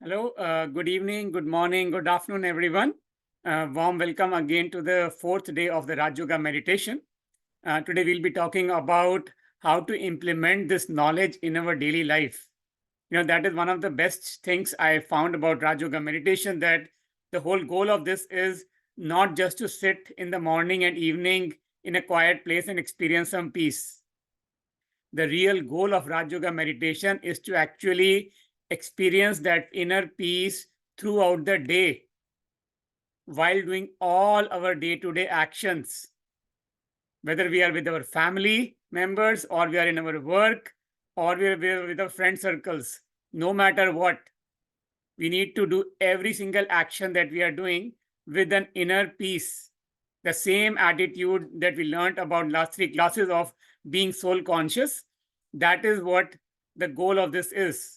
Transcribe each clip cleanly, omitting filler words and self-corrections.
Hello, good evening, good morning, good afternoon, everyone. Warm welcome again to the fourth day of the Raj Yoga meditation. Today, we'll be talking about how to implement this knowledge in our daily life. That is one of the best things I found about Raj Yoga meditation, that the whole goal of this is not just to sit in the morning and evening in a quiet place and experience some peace. The real goal of Raj Yoga meditation is to actually experience that inner peace throughout the day while doing all our day-to-day actions, whether we are with our family members or we are in our work or we are with our friend circles. No matter what, we need to do every single action that we are doing with an inner peace. The same attitude that we learned about last 3 classes of being soul conscious, that is what the goal of this is.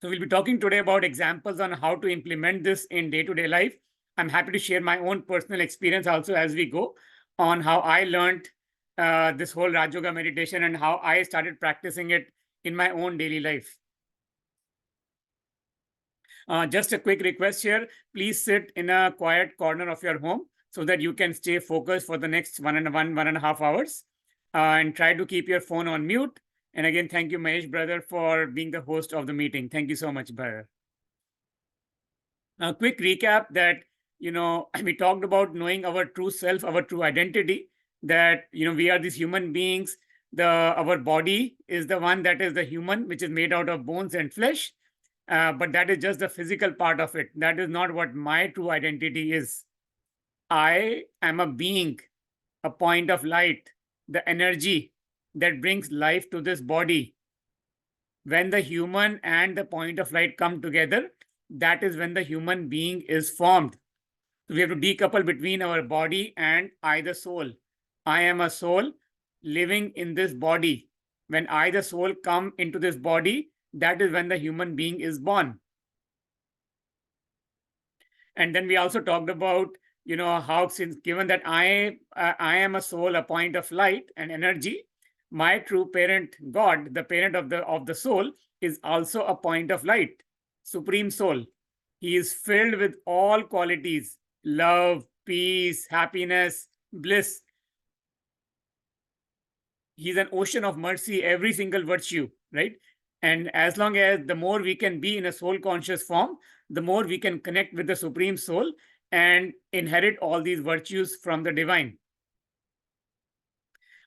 So we'll be talking today about examples on how to implement this in day-to-day life. I'm happy to share my own personal experience also as we go on how I learned this whole Raj Yoga meditation and how I started practicing it in my own daily life. Just a quick request here, please sit in a quiet corner of your home so that you can stay focused for the next 1.5 hours, and try to keep your phone on mute. And again, thank you, Mahesh, brother, for being the host of the meeting. Thank you so much, brother. A quick recap that, we talked about knowing our true self, our true identity, that, we are these human beings. Our body is the one that is the human, which is made out of bones and flesh. But that is just the physical part of it. That is not what my true identity is. I am a being, a point of light, the energy that brings life to this body. When the human and the point of light come together, that is when the human being is formed. So we have to decouple between our body and I, the soul. I am a soul living in this body. When I, the soul, come into this body, that is when the human being is born. And then we also talked about, how, since given that I am a soul, a point of light and energy, my true parent, God, the parent of the soul, is also a point of light, supreme soul. He is filled with all qualities: love, peace, happiness, bliss. He's an ocean of mercy, every single virtue, right? And as long as the more we can be in a soul conscious form, the more we can connect with the supreme soul and inherit all these virtues from the divine.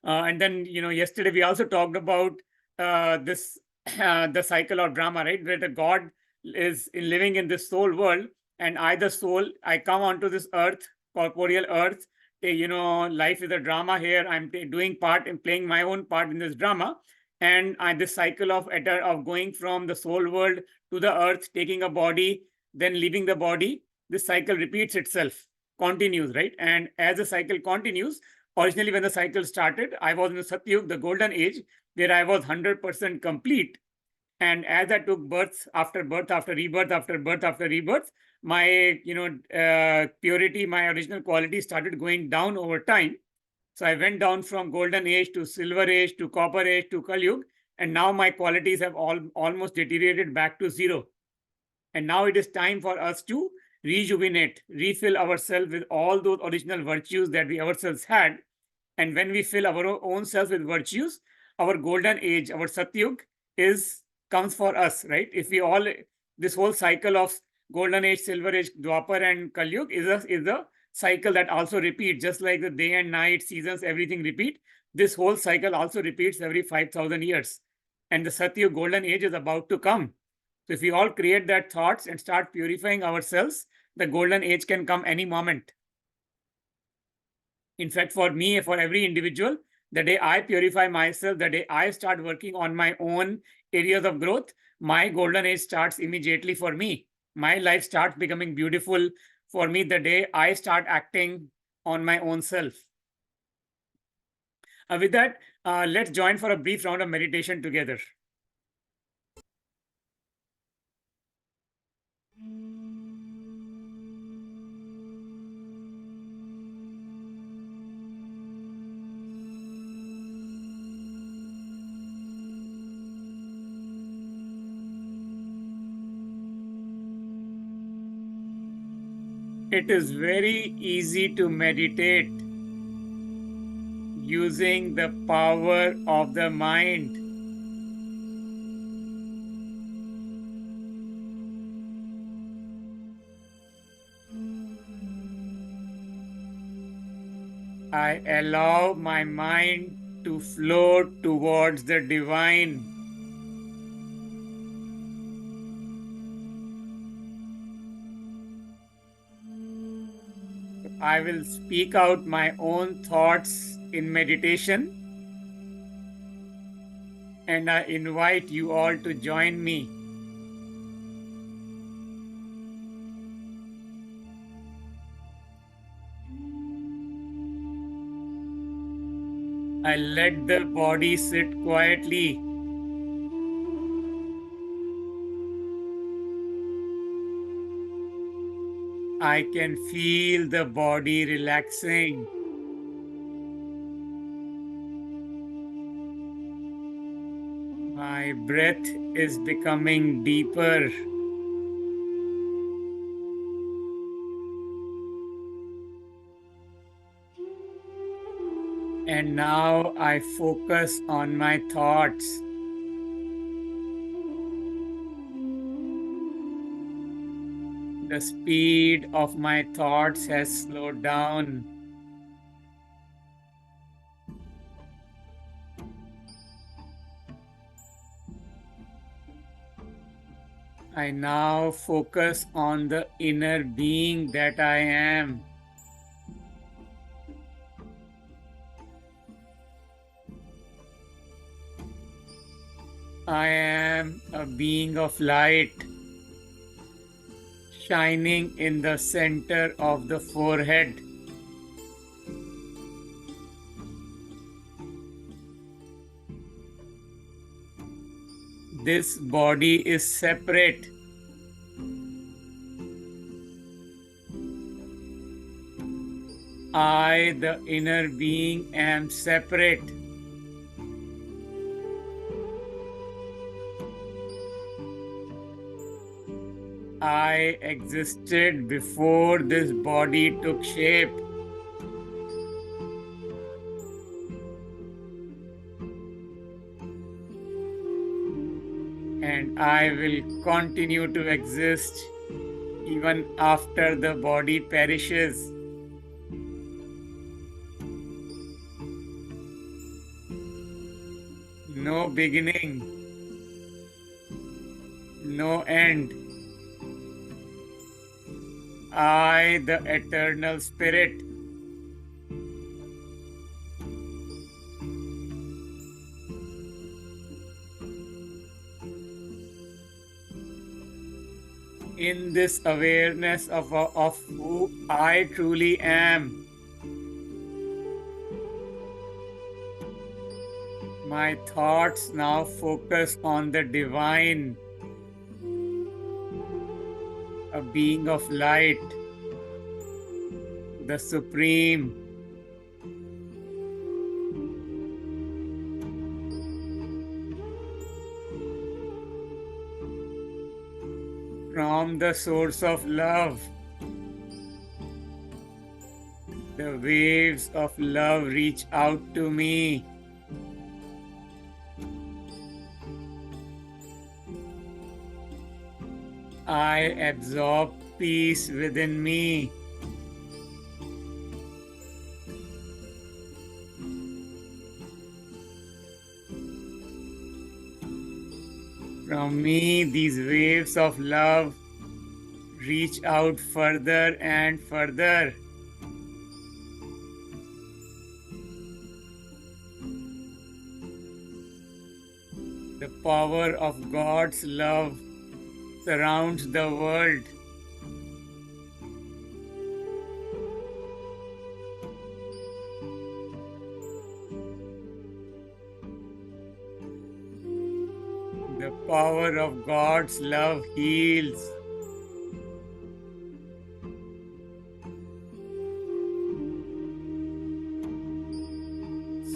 And then, yesterday we also talked about this the cycle or drama, right? Where the God is living in this soul world, and I, the soul, I come onto this earth, corporeal earth. Life is a drama here. I'm doing part and playing my own part in this drama, and this cycle of going from the soul world to the earth, taking a body, then leaving the body. This cycle repeats itself, continues, right? And as the cycle continues, originally, when the cycle started, I was in the Satyug, the golden age, where I was 100% complete. And as I took birth after rebirth, after birth after rebirth, my purity, my original quality started going down over time. So I went down from golden age to silver age to copper age to Kalyug, and now my qualities have almost deteriorated back to zero. And now it is time for us to rejuvenate, refill ourselves with all those original virtues that we ourselves had. And when we fill our own selves with virtues, our golden age, our Satyug, comes for us, right? If we all, this whole cycle of golden age, silver age, Dwapar and Kalyug is a cycle that also repeats, just like the day and night, seasons, everything repeat. This whole cycle also repeats every 5,000 years. And the Satyug golden age is about to come. So if we all create that thoughts and start purifying ourselves, the golden age can come any moment. In fact, for me, for every individual, the day I purify myself, the day I start working on my own areas of growth, my golden age starts immediately for me. My life starts becoming beautiful for me the day I start acting on my own self. With that, let's join for a brief round of meditation together. It is very easy to meditate using the power of the mind. I allow my mind to float towards the divine. I will speak out my own thoughts in meditation, and I invite you all to join me. I let the body sit quietly. I can feel the body relaxing. My breath is becoming deeper. And now I focus on my thoughts. The speed of my thoughts has slowed down. I now focus on the inner being that I am. I am a being of light, shining in the center of the forehead. This body is separate. I, the inner being, am separate. I existed before this body took shape. And I will continue to exist even after the body perishes. No beginning, no end. I, the eternal spirit. In this awareness of who I truly am, my thoughts now focus on the divine, a being of light, the supreme. From the source of love, the waves of love reach out to me. I absorb peace within me. From me, these waves of love reach out further and further. The power of God's love surrounds the world. The power of God's love heals.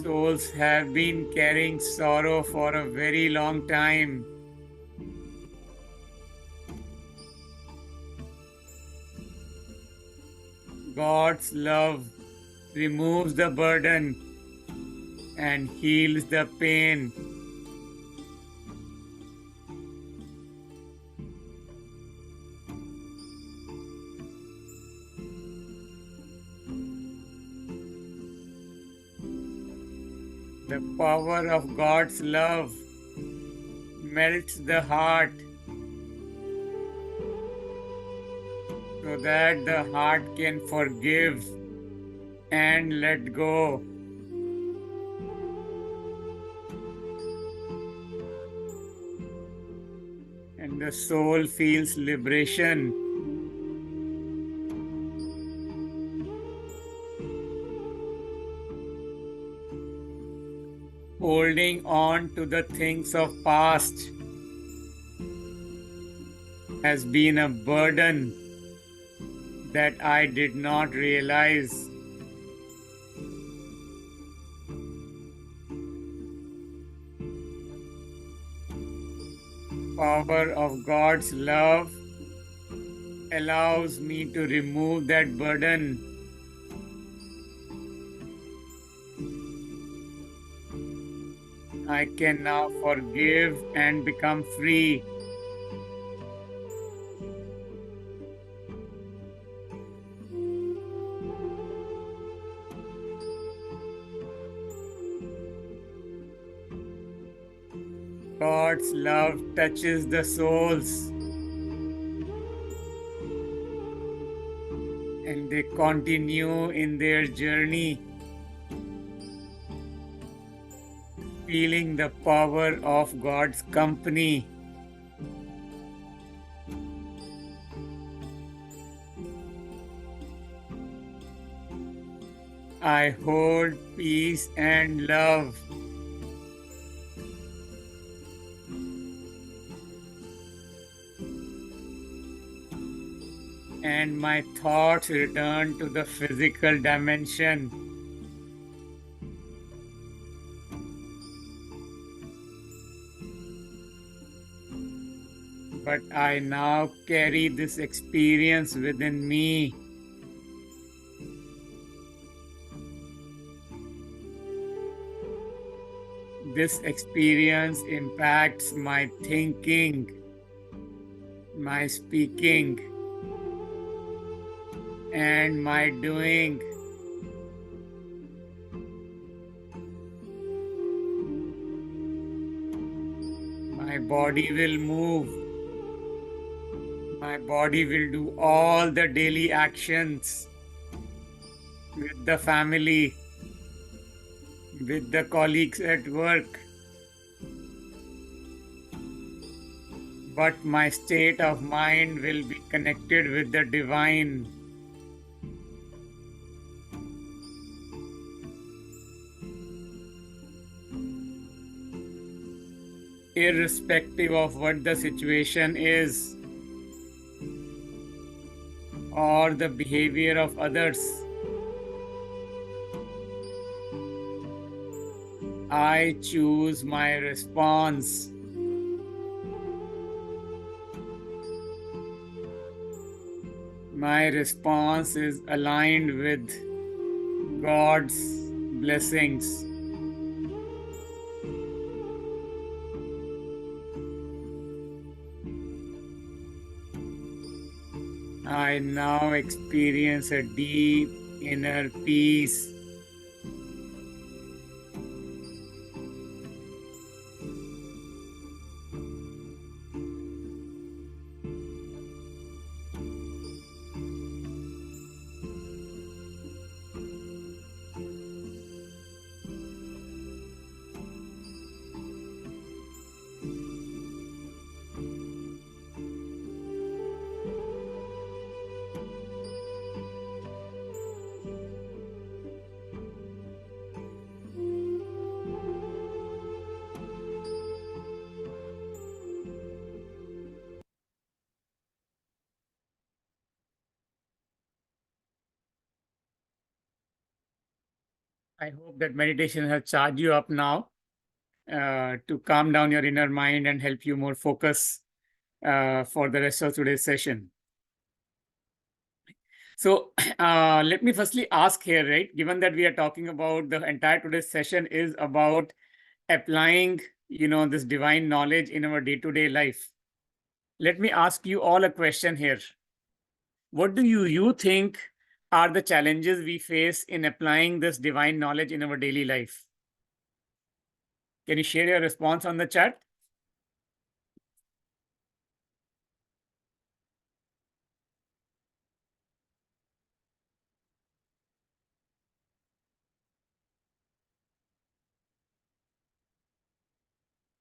Souls have been carrying sorrow for a very long time. God's love removes the burden and heals the pain. The power of God's love melts the heart so that the heart can forgive and let go. And the soul feels liberation. Holding on to the things of past has been a burden that I did not realize. Power of God's love allows me to remove that burden. I can now forgive and become free. God's love touches the souls and they continue in their journey, feeling the power of God's company. I hold peace and love. And my thoughts return to the physical dimension. But I now carry this experience within me. This experience impacts my thinking, my speaking, and my doing. My body will move. My body will do all the daily actions with the family, with the colleagues at work. But my state of mind will be connected with the divine. Irrespective of what the situation is or the behavior of others, I choose my response. My response is aligned with God's blessings. I now experience a deep inner peace. I hope that meditation has charged you up now to calm down your inner mind and help you more focus for the rest of today's session. So let me firstly ask here, right? Given that we are talking about the entire today's session is about applying, this divine knowledge in our day-to-day life. Let me ask you all a question here. What do you think are the challenges we face in applying this divine knowledge in our daily life? Can you share your response on the chat?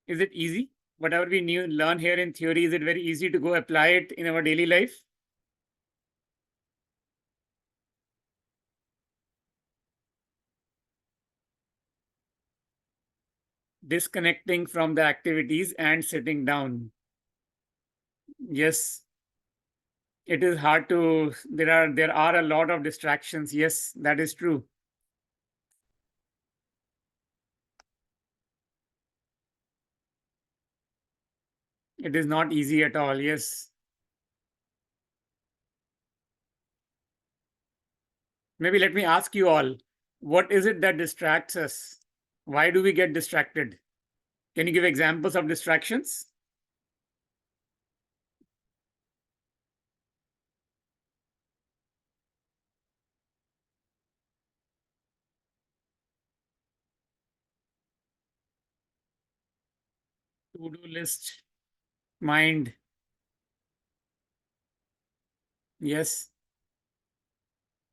Is it easy? Whatever we learn here in theory, is it very easy to go apply it in our daily life? Disconnecting from the activities and sitting down. Yes, it is hard to, there are a lot of distractions. Yes, that is true. It is not easy at all. Yes. Maybe let me ask you all, what is it that distracts us? Why do we get distracted? Can you give examples of distractions? To-do list, mind. Yes,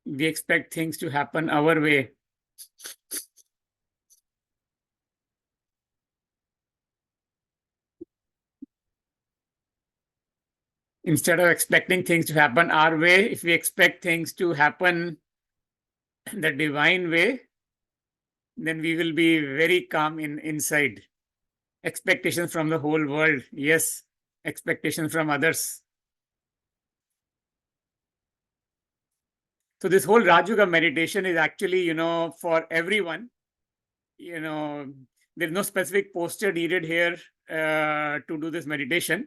we expect things to happen our way. Instead of expecting things to happen our way, if we expect things to happen the divine way, then we will be very calm inside. Expectations from the whole world. Yes, expectations from others. So this whole Rajuga meditation is actually, for everyone. There's no specific posture needed here to do this meditation.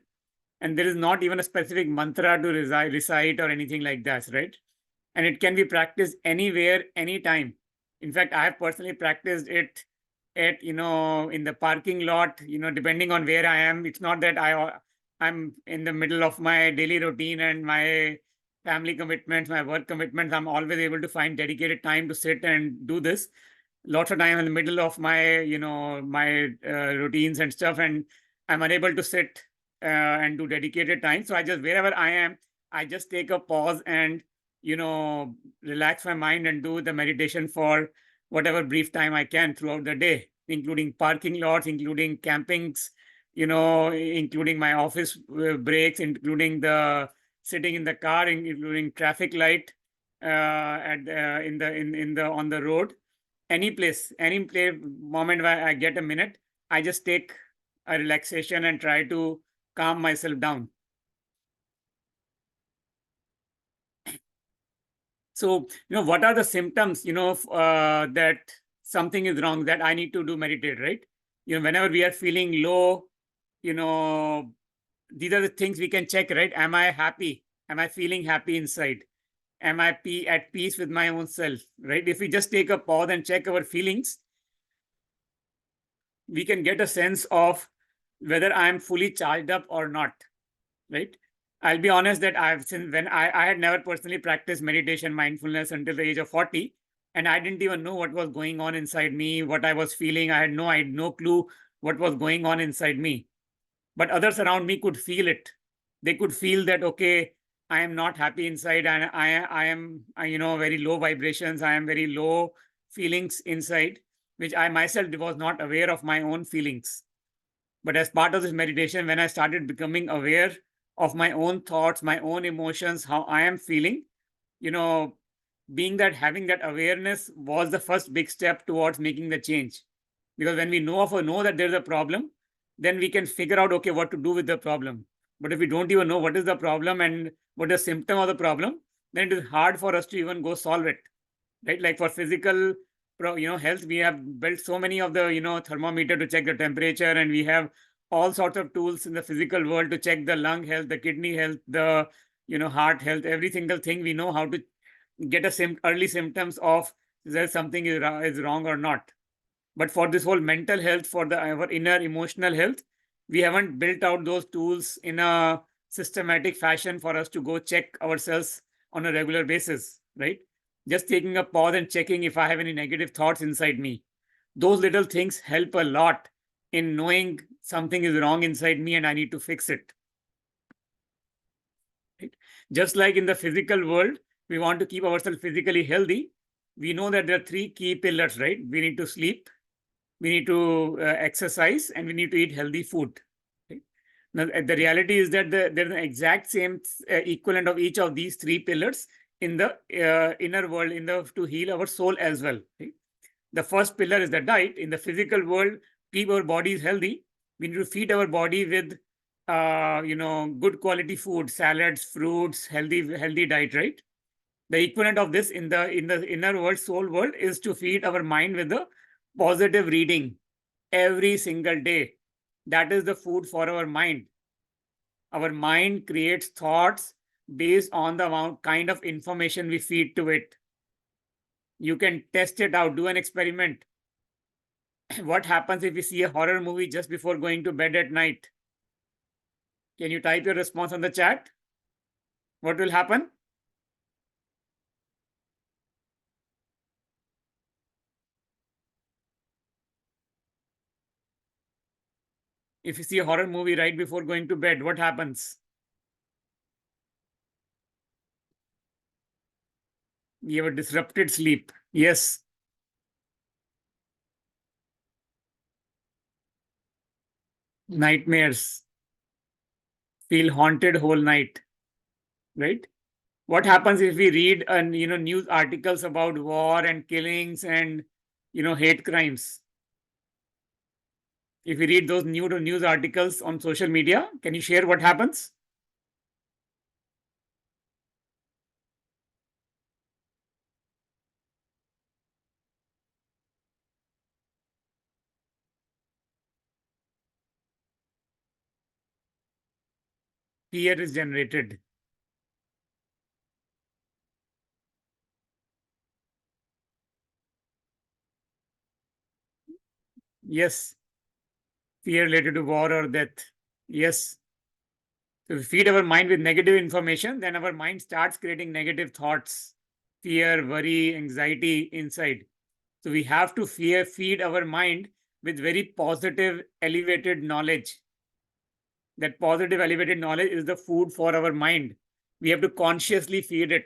And there is not even a specific mantra to recite or anything like that, right? And it can be practiced anywhere, anytime. In fact, I have personally practiced it at, in the parking lot, depending on where I am. It's not that I'm in the middle of my daily routine and my family commitments, my work commitments. I'm always able to find dedicated time to sit and do this. Lots of time in the middle of my, my routines and stuff, and I'm unable to sit and do dedicated time. So I just, wherever I am, I just take a pause and, relax my mind and do the meditation for whatever brief time I can throughout the day, including parking lots, including campings, including my office breaks, including the sitting in the car, including traffic light at in the on the road. Any moment where I get a minute, I just take a relaxation and try to calm myself down. So, what are the symptoms, that something is wrong, that I need to do meditate, right? Whenever we are feeling low, you know, these are the things we can check, right? Am I happy? Am I feeling happy inside? Am I at peace with my own self, right? If we just take a pause and check our feelings, we can get a sense of whether I'm fully charged up or not, right? I'll be honest that since when I had never personally practiced meditation, mindfulness until the age of 40, and I didn't even know what was going on inside me, what I was feeling. I had no clue what was going on inside me. But others around me could feel it. They could feel that, okay, I am not happy inside, and I am, very low vibrations. I am very low feelings inside, which I myself was not aware of my own feelings. But as part of this meditation, when I started becoming aware of my own thoughts, my own emotions, how I am feeling, you know, having that awareness was the first big step towards making the change. Because when we know that there's a problem, then we can figure out, okay, what to do with the problem. But if we don't even know what is the problem and what is the symptom of the problem, then it is hard for us to even go solve it, right? Like for physical, health, we have built so many of the, thermometer to check the temperature, and we have all sorts of tools in the physical world to check the lung health, the kidney health, the, heart health, every single thing we know how to get a early symptoms of whether something is wrong or not. But for this whole mental health, for our inner emotional health, we haven't built out those tools in a systematic fashion for us to go check ourselves on a regular basis, right? Just taking a pause and checking if I have any negative thoughts inside me. Those little things help a lot in knowing something is wrong inside me and I need to fix it. Right? Just like in the physical world, we want to keep ourselves physically healthy. We know that there are three key pillars, right? We need to sleep, we need to exercise, and we need to eat healthy food. Right? Now, the reality is that there's an exact same equivalent of each of these three pillars in the inner world, to heal our soul as well. Right? The first pillar is the diet. In the physical world, keep our bodies healthy. We need to feed our body with, good quality food, salads, fruits, healthy diet, right? The equivalent of this in the inner world, soul world, is to feed our mind with the positive reading every single day. That is the food for our mind. Our mind creates thoughts based on the kind of information we feed to it. You can test it out, do an experiment. What happens if you see a horror movie just before going to bed at night? Can you type your response on the chat? What will happen? If you see a horror movie right before going to bed, what happens? You have a disrupted sleep. Yes. Nightmares. Feel haunted whole night. Right? What happens if we read news articles about war and killings and hate crimes? If we read those news articles on social media, can you share what happens? Fear is generated. Yes. Fear related to war or death. Yes. So if we feed our mind with negative information, then our mind starts creating negative thoughts, fear, worry, anxiety inside. So we have to feed our mind with very positive, elevated knowledge. That positive, elevated knowledge is the food for our mind. We have to consciously feed it.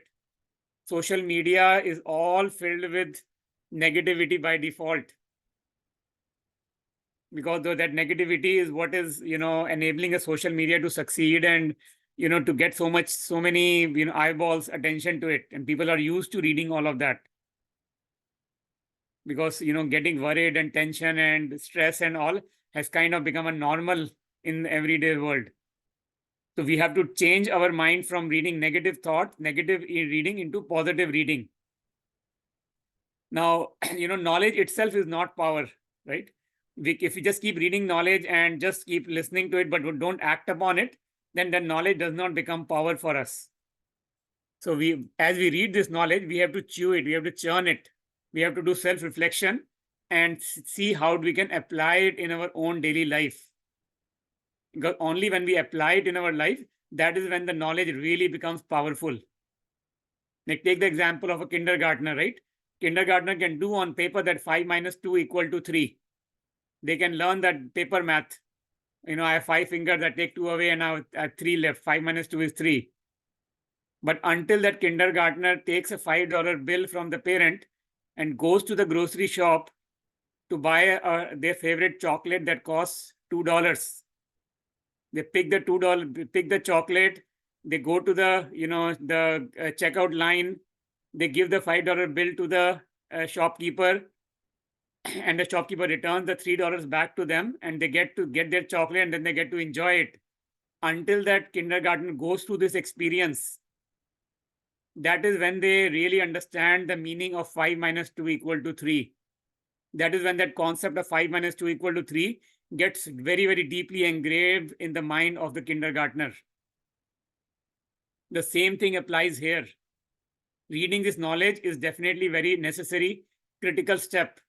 Social media is all filled with negativity by default, because that negativity is what is enabling a social media to succeed and to get so many eyeballs attention to it, and people are used to reading all of that, because getting worried and tension and stress and all has kind of become a normal in the everyday world. So we have to change our mind from reading negative thoughts, negative reading, into positive reading. Now knowledge itself is not power, right? If we just keep reading knowledge and just keep listening to it but don't act upon it, then that knowledge does not become power for us. So as we read this knowledge, we have to chew it, we have to churn it, we have to do self-reflection and see how we can apply it in our own daily life. Because only when we apply it in our life, that is when the knowledge really becomes powerful. Like, take the example of a kindergartner, right? Kindergartner can do on paper that 5 minus 2 equal to 3. They can learn that paper math. I have 5 fingers, that take 2 away, and now I have 3 left. 5 minus 2 is 3. But until that kindergartner takes a $5 bill from the parent and goes to the grocery shop to buy their favorite chocolate that costs $2, they pick the pick the chocolate, they go to the checkout line, they give the $5 bill to the shopkeeper, and the shopkeeper returns the $3 back to them, and they get their chocolate, and then they get to enjoy it. Until that kindergarten goes through this experience, that is when they really understand the meaning of 5 minus 2 equal to 3. That is when that concept of 5 minus 2 equal to 3 gets very, very deeply engraved in the mind of the kindergartner. The same thing applies here. Reading this knowledge is definitely very necessary, critical step,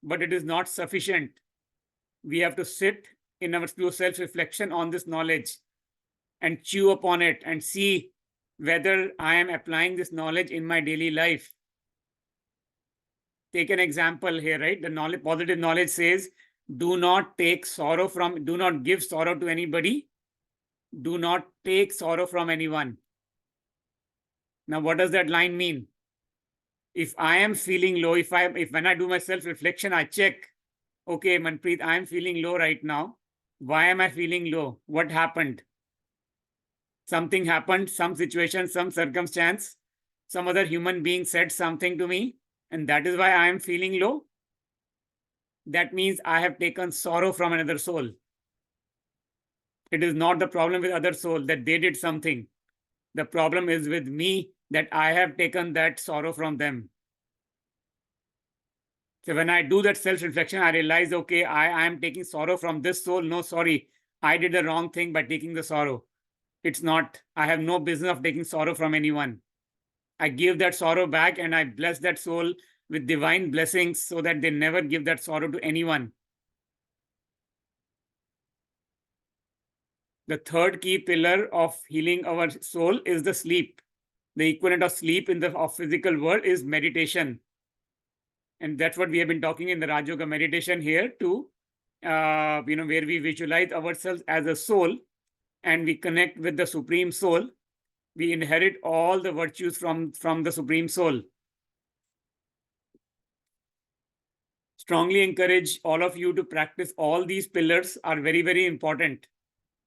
but it is not sufficient. We have to sit in our self-reflection on this knowledge and chew upon it and see whether I am applying this knowledge in my daily life. Take an example here, right? The knowledge, positive knowledge says, do not give sorrow to anybody. Do not take sorrow from anyone. Now, what does that line mean? If I am feeling low, if when I do my self-reflection, I check, okay, Manpreet, I am feeling low right now. Why am I feeling low? What happened? Something happened, some situation, some circumstance, some other human being said something to me, and that is why I am feeling low. That means I have taken sorrow from another soul. It is not the problem with other soul that they did something. The problem is with me that I have taken that sorrow from them. So when I do that self-reflection, I realize, okay, I am taking sorrow from this soul. No, sorry, I did the wrong thing by taking the sorrow. It's not, I have no business of taking sorrow from anyone. I give that sorrow back and I bless that soul with divine blessings so that they never give that sorrow to anyone. The third key pillar of healing our soul is the sleep. The equivalent of sleep in the physical world is meditation. And that's what we have been talking in the Raj Yoga meditation here too, where we visualize ourselves as a soul and we connect with the Supreme Soul. We inherit all the virtues from the Supreme Soul. Strongly encourage all of you to practice all these pillars are very, very important.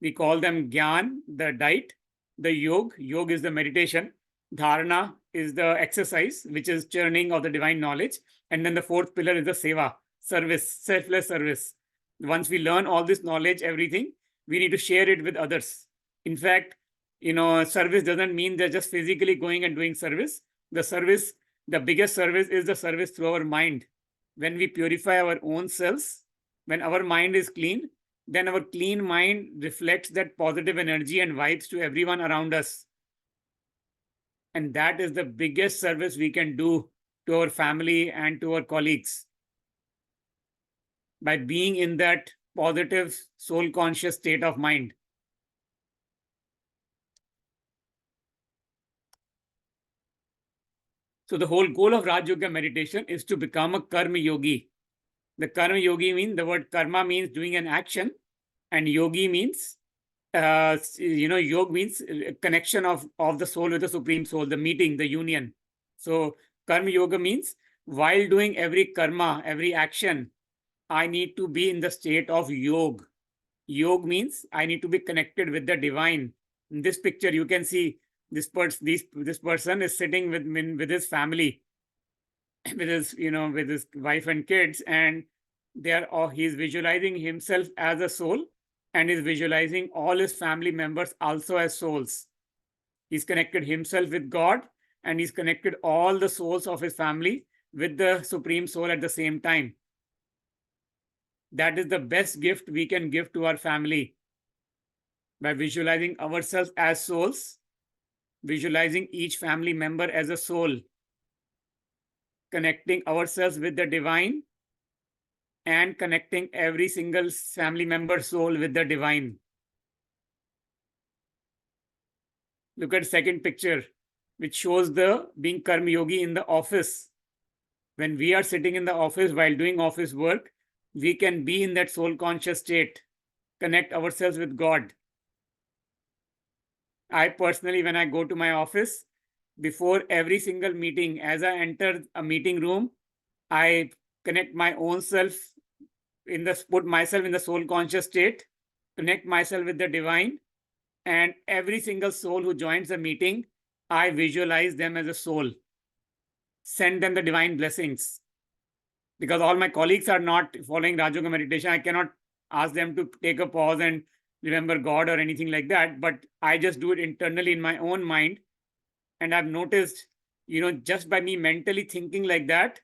We call them Gyan, the diet, the Yog is the meditation, Dharana is the exercise, which is churning of the divine knowledge. And then the fourth pillar is the Seva, service, selfless service. Once we learn all this knowledge, everything, we need to share it with others. In fact, service doesn't mean they're just physically going and doing service. The biggest service is the service through our mind. When we purify our own selves, when our mind is clean, then our clean mind reflects that positive energy and vibes to everyone around us. And that is the biggest service we can do to our family and to our colleagues. By being in that positive soul conscious state of mind. So the whole goal of Raj Yoga meditation is to become a karma yogi. The karma yogi means, the word karma means doing an action, and yogi means, yog means connection of the soul with the Supreme Soul, the meeting, the union. So karma yoga means while doing every karma, every action, I need to be in the state of yog. Yog means I need to be connected with the divine. In this picture, you can see this person is sitting with his family, with his wife and kids, and he's visualizing himself as a soul and is visualizing all his family members also as souls. He's connected himself with God and he's connected all the souls of his family with the Supreme Soul at the same time. That is the best gift we can give to our family, by visualizing ourselves as souls, visualizing each family member as a soul, connecting ourselves with the divine, and connecting every single family member soul with the divine. Look at the second picture, which shows the being karma yogi in the office. When we are sitting in the office while doing office work, we can be in that soul conscious state, connect ourselves with God. I personally, when I go to my office, before every single meeting, as I enter a meeting room, I connect my own self, put myself in the soul conscious state, connect myself with the divine, and every single soul who joins the meeting, I visualize them as a soul, send them the divine blessings. Because all my colleagues are not following Raj Yoga meditation, I cannot ask them to take a pause and remember God or anything like that, but I just do it internally in my own mind. And I've noticed, just by me mentally thinking like that,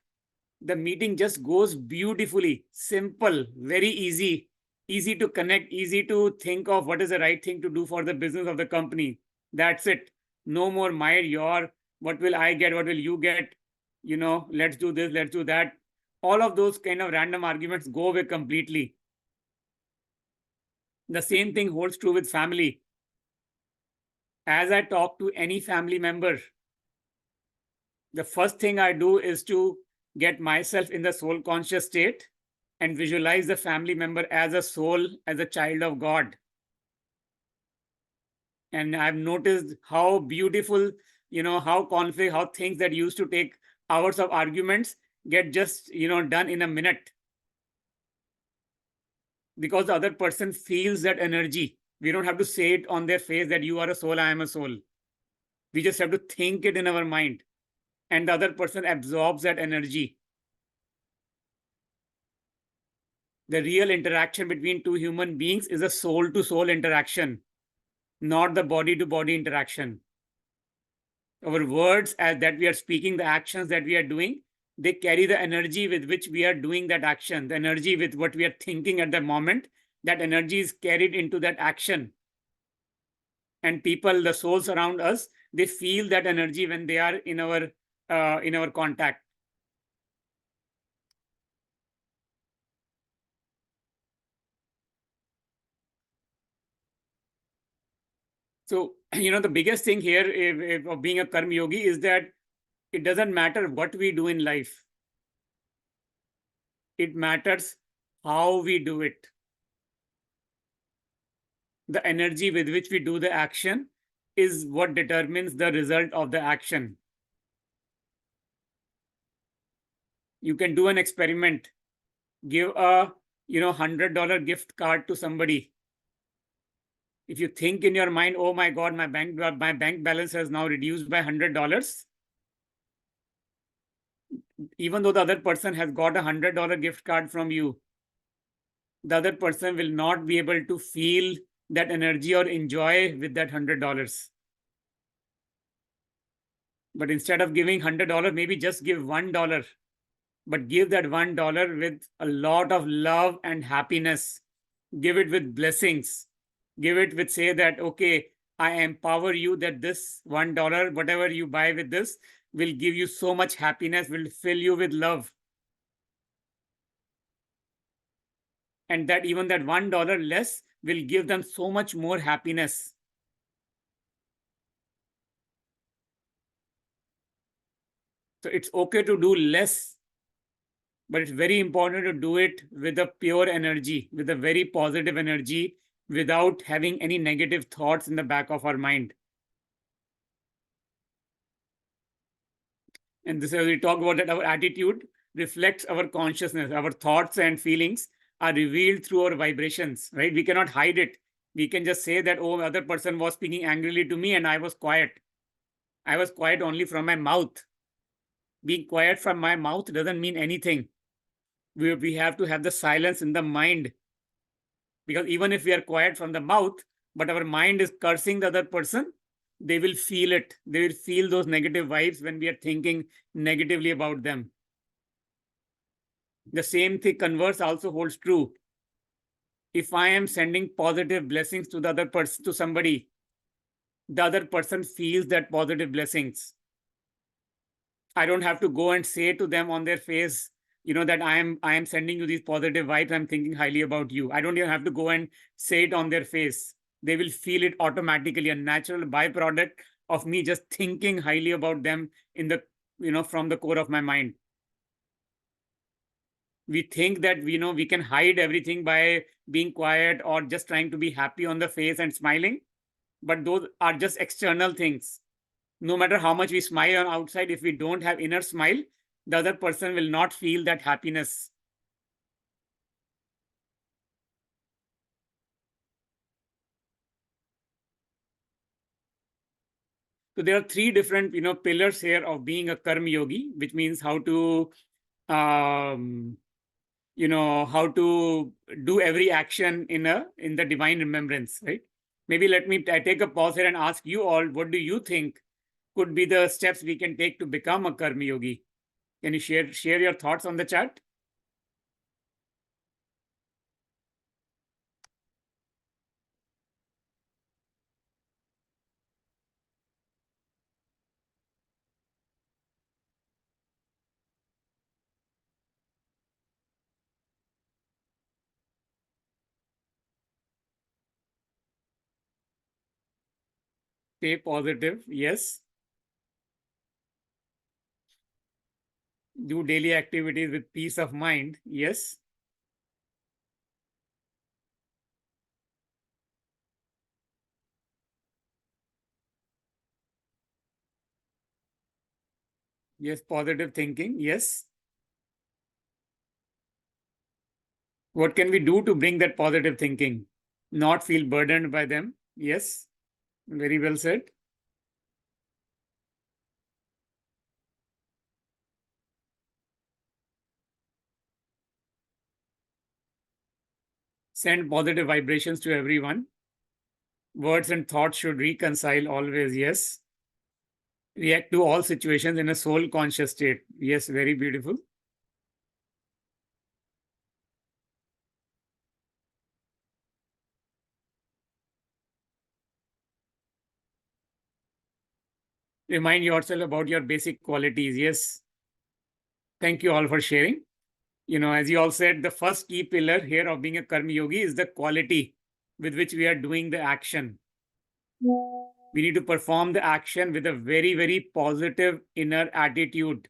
the meeting just goes beautifully, simple, very easy to connect, easy to think of what is the right thing to do for the business of the company. That's it. No more my, your, What will I get? What will you get? Let's do this, let's do that. All of those kind of random arguments go away completely. The same thing holds true with family. As I talk to any family member, the first thing I do is to get myself in the soul conscious state and visualize the family member as a soul, as a child of God. And I've noticed how beautiful, how conflict, how things that used to take hours of arguments get just, done in a minute. Because the other person feels that energy. We don't have to say it on their face that you are a soul, I am a soul. We just have to think it in our mind. And the other person absorbs that energy. The real interaction between two human beings is a soul to soul interaction, not the body to body interaction. Our words as that we are speaking, the actions that we are doing, they carry the energy with which we are doing that action, the energy with what we are thinking at the moment, that energy is carried into that action. And people, the souls around us, they feel that energy when they are in our contact. So, the biggest thing here of being a karma yogi is that it doesn't matter what we do in life. It matters how we do it. The energy with which we do the action is what determines the result of the action. You can do an experiment, give a $100 gift card to somebody. If you think in your mind, oh my God, my bank balance has now reduced by $100, even though the other person has got a $100 gift card from you, the other person will not be able to feel that energy or enjoy with that $100. But instead of giving $100, maybe just give $1, but give that $1 with a lot of love and happiness. Give it with blessings. Give it with, say that, okay, I empower you that this $1, whatever you buy with this, will give you so much happiness, will fill you with love. And that even that $1 less will give them so much more happiness. So it's okay to do less, but it's very important to do it with a pure energy, with a very positive energy, without having any negative thoughts in the back of our mind. And this is, we talk about that our attitude reflects our consciousness. Our thoughts and feelings are revealed through our vibrations, right? We cannot hide it. We can just say that, oh, the other person was speaking angrily to me and I was quiet. I was quiet only from my mouth. Being quiet from my mouth doesn't mean anything. We have to have the silence in the mind. Because even if we are quiet from the mouth, but our mind is cursing the other person, they will feel it. They will feel those negative vibes when we are thinking negatively about them. The same thing, converse also holds true. If I am sending positive blessings to the other person, to somebody, the other person feels that positive blessings. I don't have to go and say to them on their face, that I am sending you these positive vibes. I'm thinking highly about you. I don't even have to go and say it on their face. They will feel it automatically, a natural byproduct of me just thinking highly about them in the, from the core of my mind. We think that we can hide everything by being quiet or just trying to be happy on the face and smiling, but those are just external things. No matter how much we smile on outside, if we don't have inner smile, the other person will not feel that happiness. So there are three different pillars here of being a karma yogi, which means how to how to do every action in the divine remembrance, right? Maybe let me take a pause here and ask you all, what do you think could be the steps we can take to become a karma yogi? Can you share your thoughts on the chat? Stay positive. Yes. Do daily activities with peace of mind. Yes. Yes. Positive thinking. Yes. What can we do to bring that positive thinking? Not feel burdened by them. Yes. Very well said. Send positive vibrations to everyone. Words and thoughts should reconcile always. Yes. React to all situations in a soul conscious state. Yes. Very beautiful. Remind yourself about your basic qualities. Yes. Thank you all for sharing. As you all said, the first key pillar here of being a karma yogi is the quality with which we are doing the action. We need to perform the action with a very, very positive inner attitude.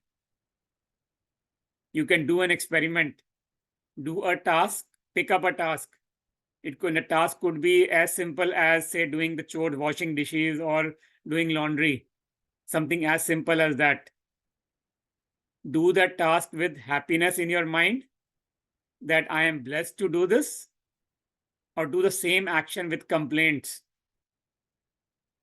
You can do an experiment, do a task, pick up a task. A task could be as simple as, say, doing the chores, washing dishes, or doing laundry. Something as simple as that. Do that task with happiness in your mind that I am blessed to do this, or do the same action with complaints.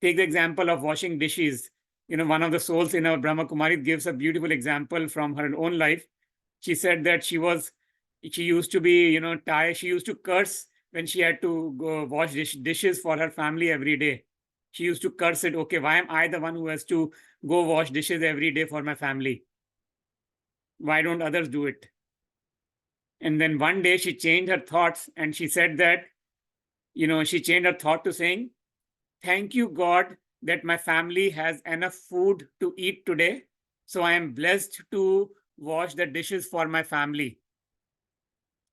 Take the example of washing dishes. One of the souls in our Brahma Kumari gives a beautiful example from her own life. She said that she used to be, tired. She used to curse when she had to go wash dishes for her family every day. She used to curse it. Okay, why am I the one who has to go wash dishes every day for my family? Why don't others do it? And then one day she changed her thoughts and she said that, she changed her thought to saying, thank you, God, that my family has enough food to eat today. So I am blessed to wash the dishes for my family.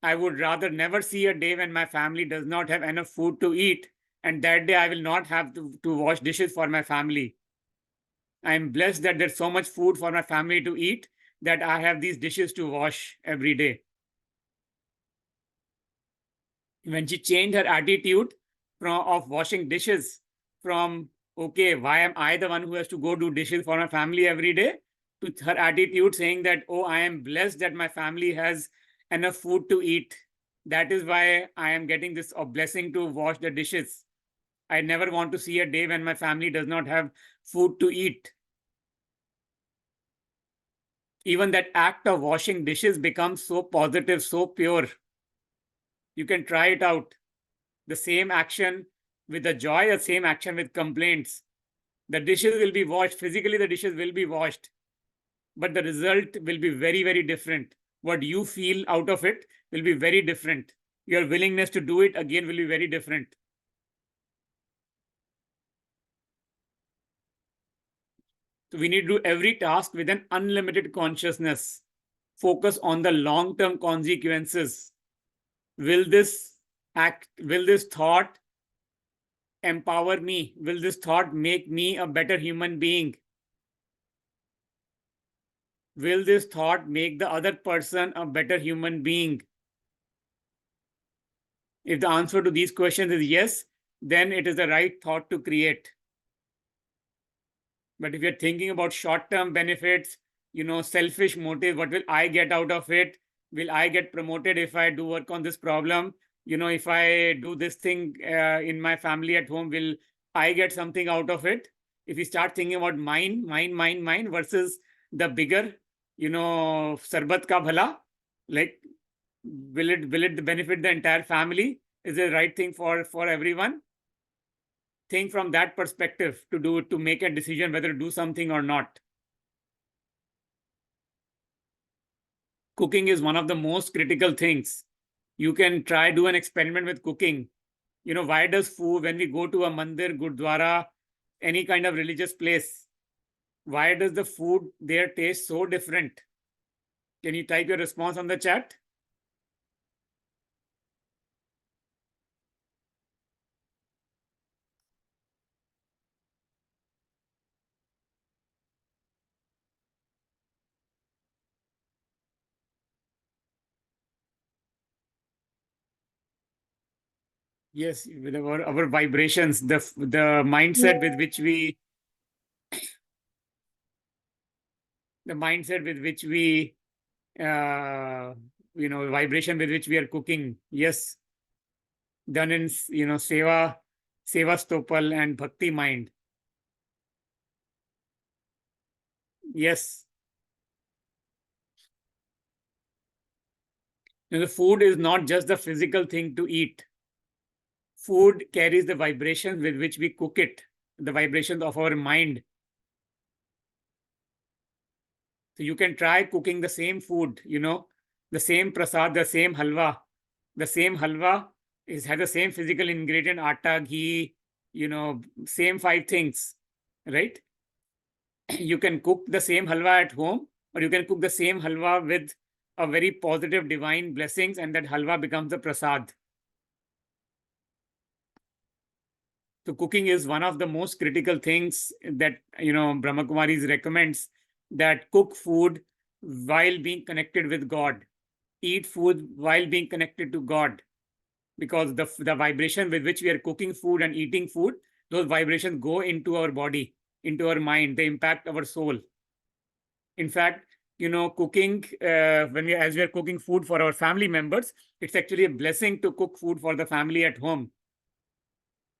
I would rather never see a day when my family does not have enough food to eat, and that day I will not have to wash dishes for my family. I am blessed that there's so much food for my family to eat that I have these dishes to wash every day. When she changed her attitude of washing dishes from, okay, why am I the one who has to go do dishes for my family every day, to her attitude saying that, oh, I am blessed that my family has enough food to eat. That is why I am getting this blessing to wash the dishes. I never want to see a day when my family does not have food to eat. Even that act of washing dishes becomes so positive, so pure. You can try it out. The same action with the joy, the same action with complaints. The dishes will be washed. Physically, the dishes will be washed, but the result will be very, very different. What you feel out of it will be very different. Your willingness to do it again will be very different. So we need to do every task with an unlimited consciousness. Focus on the long-term consequences. Will this thought empower me? Will this thought make me a better human being? Will this thought make the other person a better human being? If the answer to these questions is yes, then it is the right thought to create. But if you're thinking about short-term benefits, selfish motive, what will I get out of it? Will I get promoted if I do work on this problem? If I do this thing in my family at home, will I get something out of it? If you start thinking about mine versus the bigger, sarbat ka bhala, like, will it benefit the entire family? Is it the right thing for everyone? Think from that perspective to make a decision whether to do something or not. Cooking is one of the most critical things. You can do an experiment with cooking. Why does food, when we go to a mandir, gurdwara, any kind of religious place, why does the food there taste so different? Can you type your response on the chat? Yes, with our vibrations, the mindset with which we, the mindset with which we, uh, vibration with which we are cooking. Yes, done in, seva stopal and bhakti mind. Yes, the food is not just the physical thing to eat. Food carries the vibrations with which we cook it, the vibrations of our mind. So you can try cooking the same food, the same prasad, the same halwa. The same halwa has the same physical ingredient, atta, ghee, same five things, right? You can cook the same halwa at home, or you can cook the same halwa with a very positive divine blessings, and that halwa becomes the prasad. So cooking is one of the most critical things that Brahma Kumaris recommends, that cook food while being connected with God. Eat food while being connected to God, because the vibration with which we are cooking food and eating food, those vibrations go into our body, into our mind. They impact our soul. In fact, cooking, as we are cooking food for our family members, it's actually a blessing to cook food for the family at home.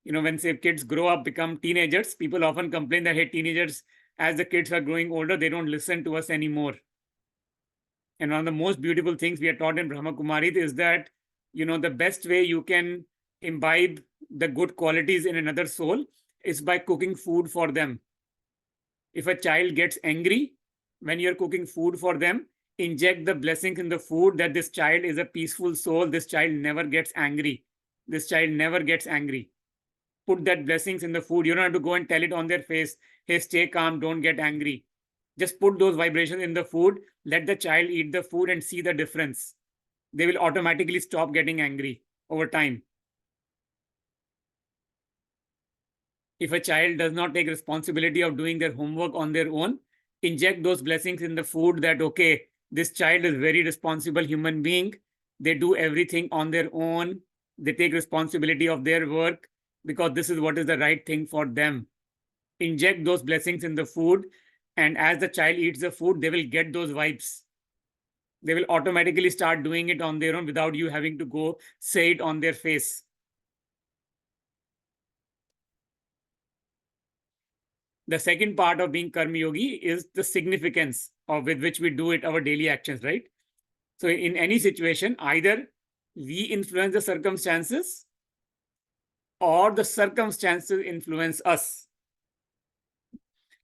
When say kids grow up, become teenagers, people often complain that, hey, teenagers, as the kids are growing older, they don't listen to us anymore. And one of the most beautiful things we are taught in Brahma Kumari is that, the best way you can imbibe the good qualities in another soul is by cooking food for them. If a child gets angry, when you're cooking food for them, inject the blessings in the food that this child is a peaceful soul. This child never gets angry. This child never gets angry. Put that blessings in the food. You don't have to go and tell it on their face, hey, stay calm, don't get angry. Just put those vibrations in the food, let the child eat the food and see the difference. They will automatically stop getting angry over time. If a child does not take responsibility of doing their homework on their own, inject those blessings in the food that, okay, this child is very responsible human being. They do everything on their own. They take responsibility of their work because this is what is the right thing for them. Inject those blessings in the food, and as the child eats the food, they will get those vibes. They will automatically start doing it on their own without you having to go say it on their face. The second part of being karma yogi is the significance of with which we do it, our daily actions, right? So in any situation, either we influence the circumstances or the circumstances influence us.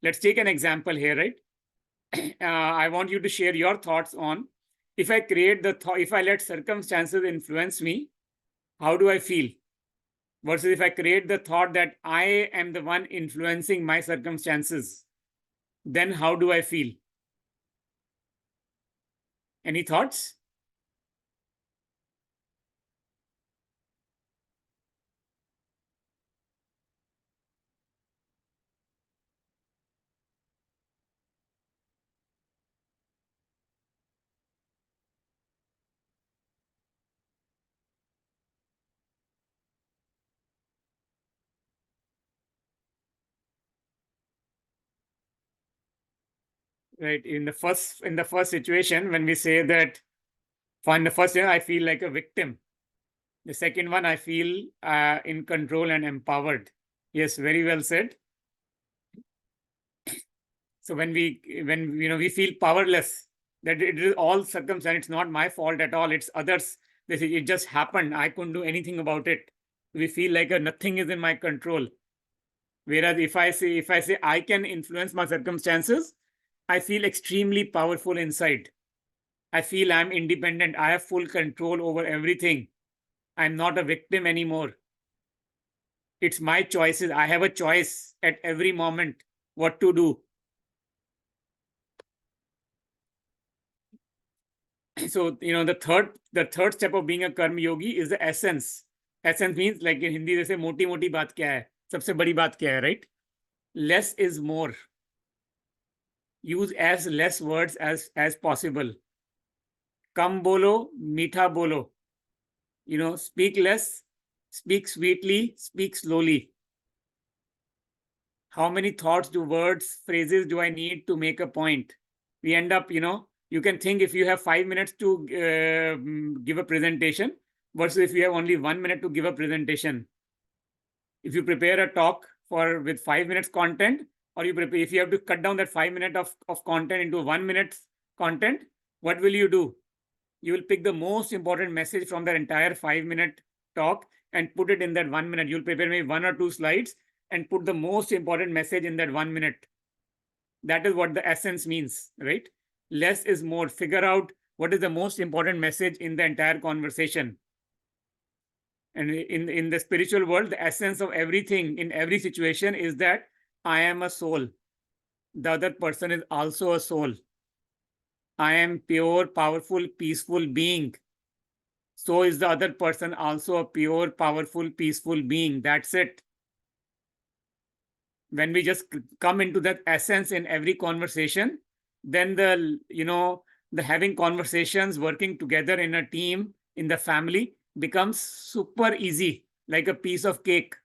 Let's take an example here, right? I want you to share your thoughts on, if I create the thought, if I let circumstances influence me, how do I feel? Versus if I create the thought that I am the one influencing my circumstances, then how do I feel? Any thoughts? Right. In the first situation, when we say that, in the first year, I feel like a victim. The second one, I feel in control and empowered. Yes, very well said. So when we feel powerless, that it is all circumstance, it's not my fault at all, it's others. They say it just happened, I couldn't do anything about it. We feel like nothing is in my control. Whereas if I say I can influence my circumstances, I feel extremely powerful inside. I feel I'm independent. I have full control over everything. I'm not a victim anymore. It's my choices. I have a choice at every moment what to do. So, the third step of being a karma yogi is the essence. Essence means, like in Hindi, they say, moti moti baat kya hai? Sabse badi baat kya hai, right? Less is more. Use as less words as possible. Kam bolo, meetha bolo. Speak less, Speak sweetly, speak slowly. How many thoughts, words, phrases do I need to make a point? We end up, you can think if you have 5 minutes to give a presentation versus if you have only 1 minute to give a presentation. If you prepare a talk with 5 minutes content, or if you have to cut down that 5 minutes of content into 1 minute content, what will you do? You will pick the most important message from that entire 5 minute talk and put it in that 1 minute. You'll prepare maybe 1 or 2 slides and put the most important message in that 1 minute. That is what the essence means, right? Less is more. Figure out what is the most important message in the entire conversation. And in the spiritual world, the essence of everything in every situation is that I am a soul. The other person is also a soul. I am pure, powerful, peaceful being. So is the other person also a pure, powerful, peaceful being. That's it. When we just come into that essence in every conversation, then the having conversations, working together in a team, in the family becomes super easy, like a piece of cake.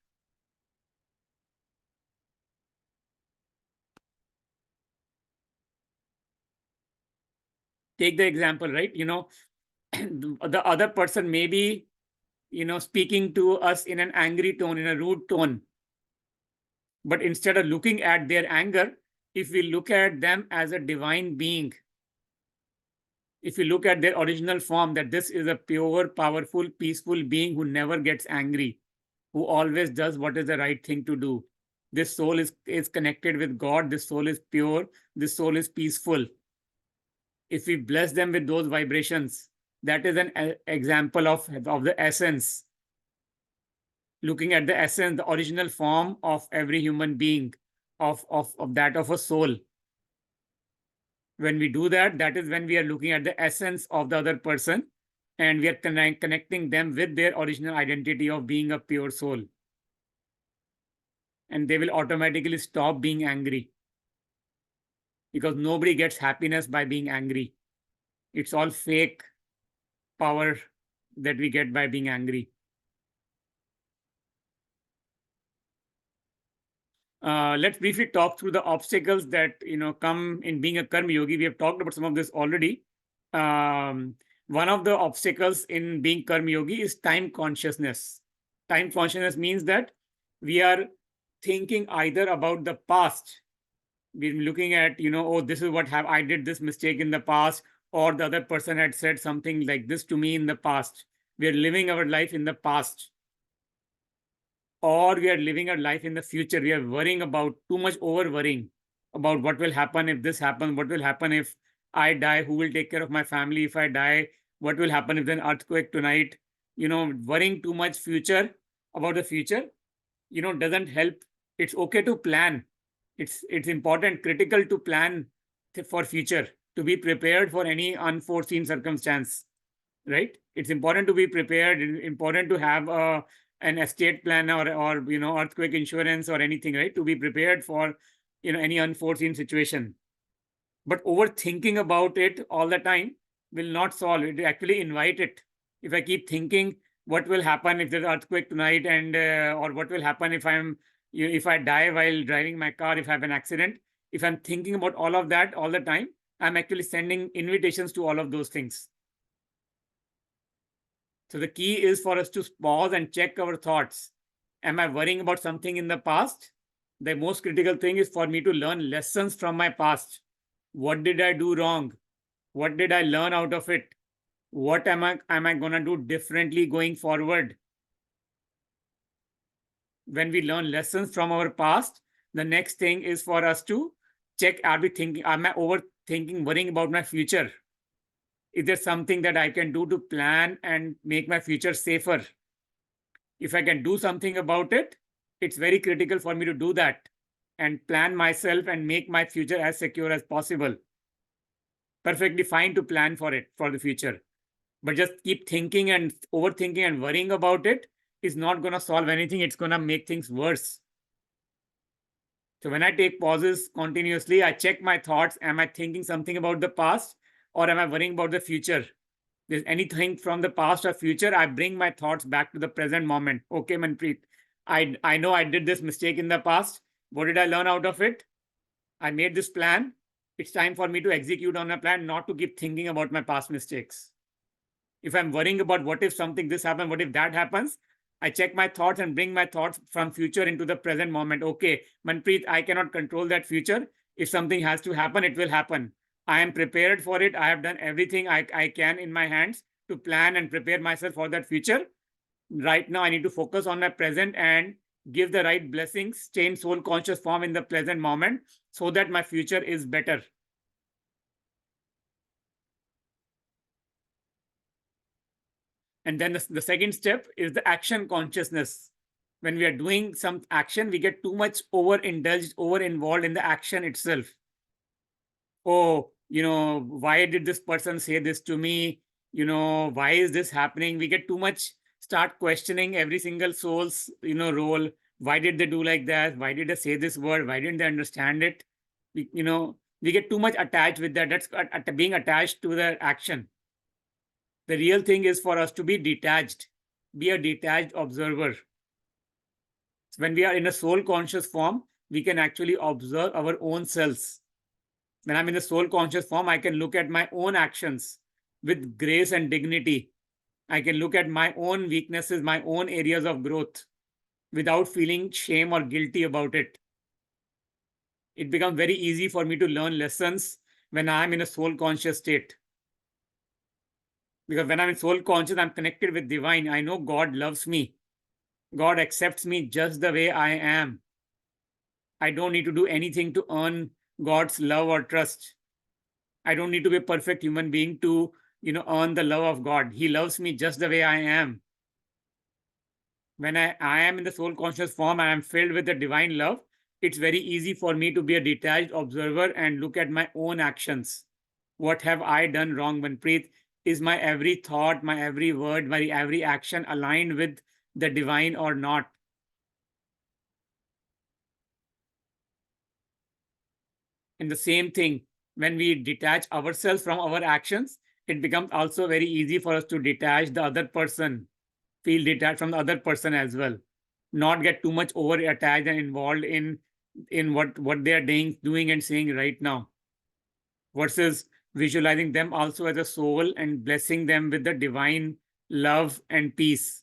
Take the example, right? The other person may be, speaking to us in an angry tone, in a rude tone. But instead of looking at their anger, if we look at them as a divine being, if you look at their original form, that this is a pure, powerful, peaceful being who never gets angry, who always does what is the right thing to do. This soul is connected with God. This soul is pure. This soul is peaceful. If we bless them with those vibrations, that is an example of the essence. Looking at the essence, the original form of every human being, of that of a soul. When we do that, that is when we are looking at the essence of the other person, and we are connecting them with their original identity of being a pure soul. And they will automatically stop being angry, because nobody gets happiness by being angry. It's all fake power that we get by being angry. Let's briefly talk through the obstacles that come in being a karma yogi. We have talked about some of this already. One of the obstacles in being karma yogi is time consciousness. Time consciousness means that we are thinking either about the past. We're looking at, oh, this is what I did this mistake in the past, or the other person had said something like this to me in the past. We are living our life in the past. Or we are living our life in the future. We are worrying about too much, over worrying about what will happen if this happens, what will happen if I die, who will take care of my family if I die, what will happen if there's an earthquake tonight. Worrying too much about the future, doesn't help. It's okay to plan. It's important, critical to plan for future, to be prepared for any unforeseen circumstance, right? It's important to be prepared. It's important to have an estate plan or earthquake insurance or anything, right? To be prepared for any unforeseen situation. But overthinking about it all the time will not solve it. Actually invite it. If I keep thinking what will happen if there's earthquake tonight, and or what will happen if if I die while driving my car, if I have an accident, if I'm thinking about all of that all the time, I'm actually sending invitations to all of those things. So the key is for us to pause and check our thoughts. Am I worrying about something in the past? The most critical thing is for me to learn lessons from my past. What did I do wrong? What did I learn out of it? What am I going to do differently going forward? When we learn lessons from our past, the next thing is for us to check, am I overthinking, worrying about my future? Is there something that I can do to plan and make my future safer? If I can do something about it, it's very critical for me to do that and plan myself and make my future as secure as possible. Perfectly fine to plan for it, for the future. But just keep thinking and overthinking and worrying about it is not going to solve anything. It's going to make things worse. So when I take pauses continuously, I check my thoughts. Am I thinking something about the past, or am I worrying about the future? there's anything from the past or future, I bring my thoughts back to the present moment. Okay, Manpreet, I know I did this mistake in the past. What did I learn out of it? I made this plan. It's time for me to execute on a plan, not to keep thinking about my past mistakes. If I'm worrying about what if something this happens, what if that happens, I check my thoughts and bring my thoughts from future into the present moment. Okay, Manpreet, I cannot control that future. If something has to happen, it will happen. I am prepared for it. I have done everything I can in my hands to plan and prepare myself for that future. Right now, I need to focus on my present and give the right blessings, stay in soul conscious form in the present moment so that my future is better. And then the second step is the action consciousness. When we are doing some action, we get too much over-indulged, over-involved in the action itself. Oh, why did this person say this to me? Why is this happening? We get too much, start questioning every single soul's, role. Why did they do like that? Why did they say this word? Why didn't they understand it? We get too much attached with that. That's being attached to the action. The real thing is for us to be detached, be a detached observer. When we are in a soul conscious form, we can actually observe our own selves. When I'm in the soul conscious form, I can look at my own actions with grace and dignity. I can look at my own weaknesses, my own areas of growth without feeling shame or guilty about it. It becomes very easy for me to learn lessons when I'm in a soul conscious state. Because when I'm in soul conscious, I'm connected with divine. I know God loves me. God accepts me just the way I am. I don't need to do anything to earn God's love or trust. I don't need to be a perfect human being to, earn the love of God. He loves me just the way I am. When I am in the soul conscious form and I'm filled with the divine love, it's very easy for me to be a detached observer and look at my own actions. What have I done wrong, Manpreet? Is my every thought, my every word, my every action aligned with the divine or not? And the same thing, when we detach ourselves from our actions, it becomes also very easy for us to detach the other person, feel detached from the other person as well, not get too much over attached and involved in what they are doing and saying right now, versus visualizing them also as a soul and blessing them with the divine love and peace.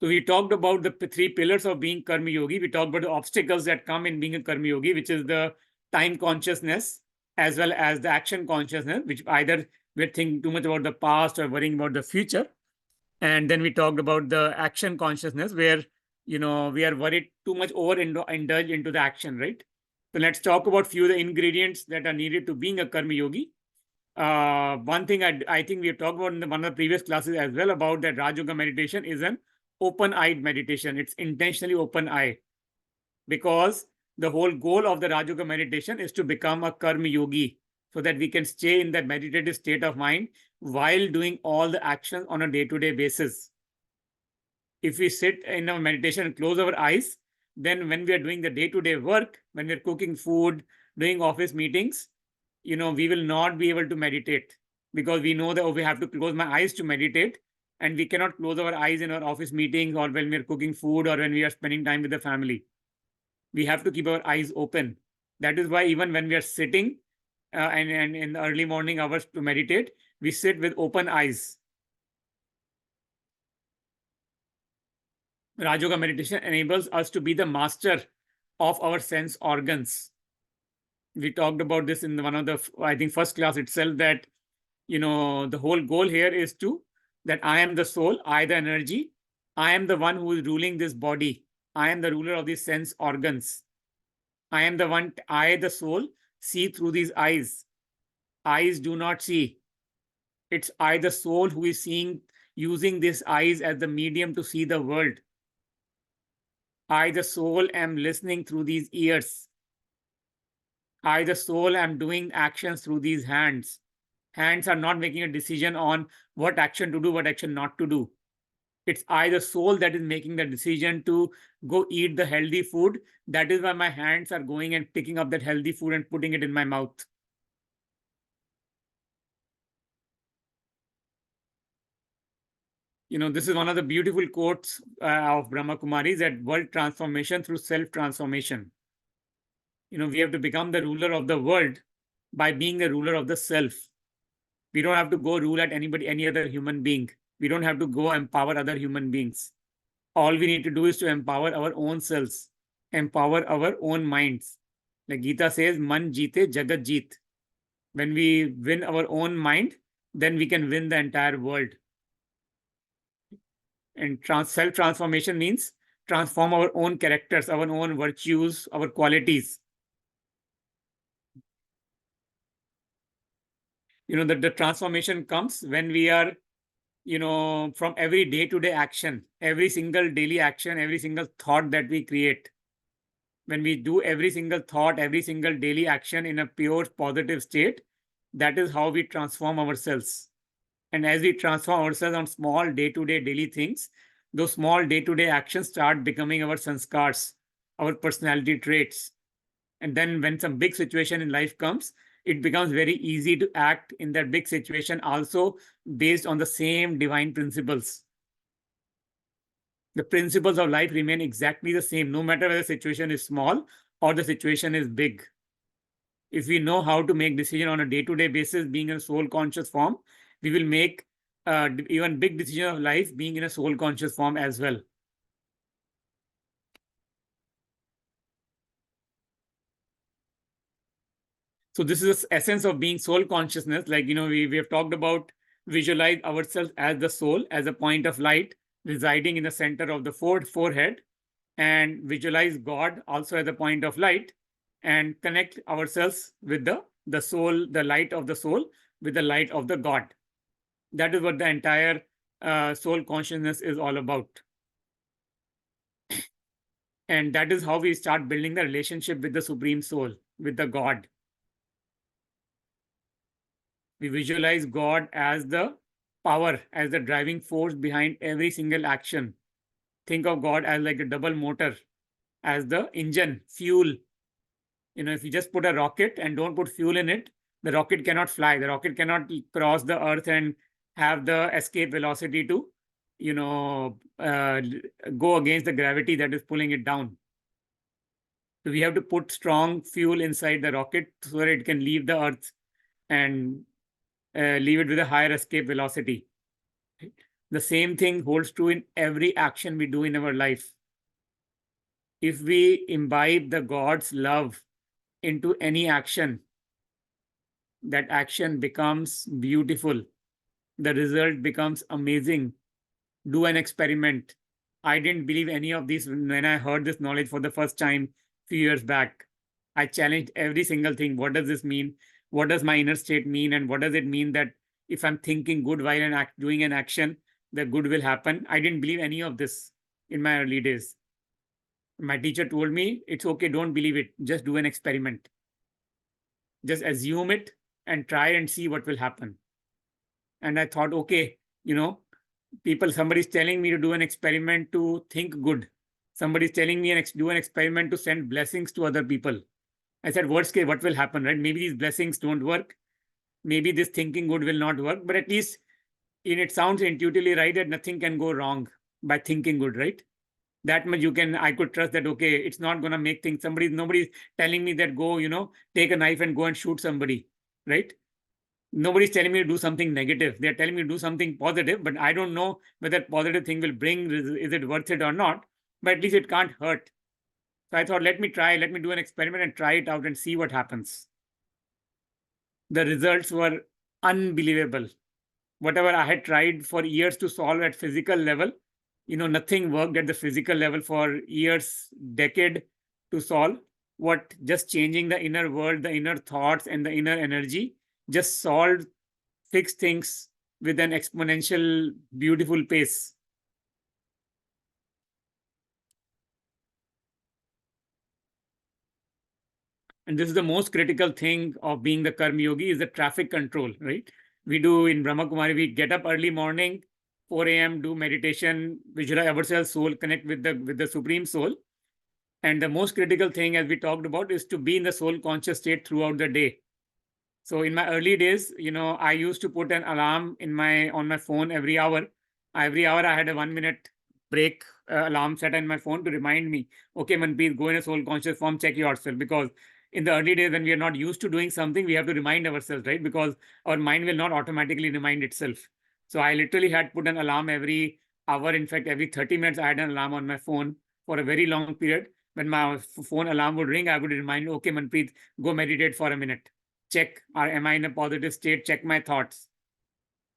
So we talked about the three pillars of being Karma Yogi. We talked about the obstacles that come in being a Karma Yogi, which is the time consciousness as well as the action consciousness, which either we're thinking too much about the past or worrying about the future. And then we talked about the action consciousness, where we are worried too much over indulge into the action, right? So let's talk about few of the ingredients that are needed to being a Karma Yogi. One thing I think we have talked about in one of the previous classes as well about that Raj Yoga meditation is an open-eyed meditation. It's intentionally open-eye because the whole goal of the Raj Yoga meditation is to become a Karma Yogi so that we can stay in that meditative state of mind while doing all the actions on a day-to-day basis. If we sit in a meditation and close our eyes, then when we are doing the day-to-day work, when we're cooking food, doing office meetings, we will not be able to meditate because we know that we have to close my eyes to meditate, and we cannot close our eyes in our office meetings or when we're cooking food or when we are spending time with the family. We have to keep our eyes open. That is why even when we are sitting and in the early morning hours to meditate, we sit with open eyes. Raj Yoga meditation enables us to be the master of our sense organs. We talked about this in one of the, I think, first class itself, that the whole goal here is that I am the soul, I the energy, I am the one who is ruling this body, I am the ruler of these sense organs, I am the one, I the soul see through these eyes. Eyes do not see. It's I the soul who is seeing, using these eyes as the medium to see the world. I the soul am listening through these ears. I the soul am doing actions through these hands. Hands are not making a decision on what action to do, what action not to do. It's I, the soul, that is making the decision to go eat the healthy food. That is why my hands are going and picking up that healthy food and putting it in my mouth. This is one of the beautiful quotes of Brahma Kumaris, that world transformation through self-transformation. We have to become the ruler of the world by being the ruler of the self. We don't have to go rule at any other human being. We don't have to go empower other human beings. All we need to do is to empower our own selves, empower our own minds. Like Gita says, man jeete, jagat jeet. When we win our own mind, then we can win the entire world. And self-transformation means transform our own characters, our own virtues, our qualities. That the transformation comes when we are, from every day-to-day action, every single daily action, every single thought that we create. When we do every single thought, every single daily action in a pure positive state, that is how we transform ourselves. And as we transform ourselves on small day-to-day daily things, those small day-to-day actions start becoming our sanskars, our personality traits. And then when some big situation in life comes, it becomes very easy to act in that big situation also based on the same divine principles. The principles of life remain exactly the same, no matter whether the situation is small or the situation is big. If we know how to make decision on a day-to-day basis, being in a soul conscious form, we will make even big decision of life being in a soul conscious form as well. So this is the essence of being soul consciousness. Like, we have talked about visualize ourselves as the soul, as a point of light residing in the center of the forehead, and visualize God also as a point of light, and connect ourselves with the soul, the light of the soul, with the light of the God. That is what the entire soul consciousness is all about. And that is how we start building the relationship with the Supreme Soul, with the God. We visualize God as the power, as the driving force behind every single action. Think of God as like a double motor, as the engine, fuel. If you just put a rocket and don't put fuel in it, the rocket cannot fly. The rocket cannot cross the earth and have the escape velocity to, go against the gravity that is pulling it down. So we have to put strong fuel inside the rocket so that it can leave the earth and leave it with a higher escape velocity. The same thing holds true in every action we do in our life. If we imbibe the God's love into any action, that action becomes beautiful. The result becomes amazing. Do an experiment. I didn't believe any of this when I heard this knowledge for the first time a few years back. I challenged every single thing. What does this mean? What does my inner state mean? And what does it mean that if I'm thinking good while doing an action, the good will happen? I didn't believe any of this in my early days. My teacher told me, it's okay, don't believe it. Just do an experiment. Just assume it and try and see what will happen. And I thought, okay, somebody's telling me to do an experiment to think good. Somebody's telling me do an experiment to send blessings to other people. I said, worst case, what will happen, right? Maybe these blessings don't work. Maybe this thinking good will not work, but at least it sounds intuitively right that nothing can go wrong by thinking good, right? That much I could trust that, okay, it's not going to make things, nobody's telling me that go, take a knife and go and shoot somebody, right? Nobody's telling me to do something negative. They're telling me to do something positive, but I don't know whether positive thing will bring, is it worth it or not, but at least it can't hurt. So I thought, let me do an experiment and try it out and see what happens. The results were unbelievable. Whatever I had tried for years to solve at physical level, nothing worked at the physical level for years, decade to solve. What just changing the inner world, the inner thoughts and the inner energy just solved, fixed things with an exponential, beautiful pace. And this is the most critical thing of being the Karma Yogi, is the traffic control, right? We do in Brahma Kumari, we get up early morning, 4 a.m., do meditation, visualize ourselves, soul, connect with the Supreme Soul. And the most critical thing, as we talked about, is to be in the soul conscious state throughout the day. So in my early days, I used to put an alarm on my phone every hour. Every hour I had a 1 minute break alarm set on my phone to remind me, okay, Manpreet, go in a soul conscious form, check yourself. Because in the early days when we are not used to doing something, we have to remind ourselves, right? Because our mind will not automatically remind itself. So I literally had put an alarm every hour. In fact, every 30 minutes I had an alarm on my phone for a very long period. When my phone alarm would ring, I would remind, okay, Manpreet, go meditate for a minute. Check, am I in a positive state? Check my thoughts.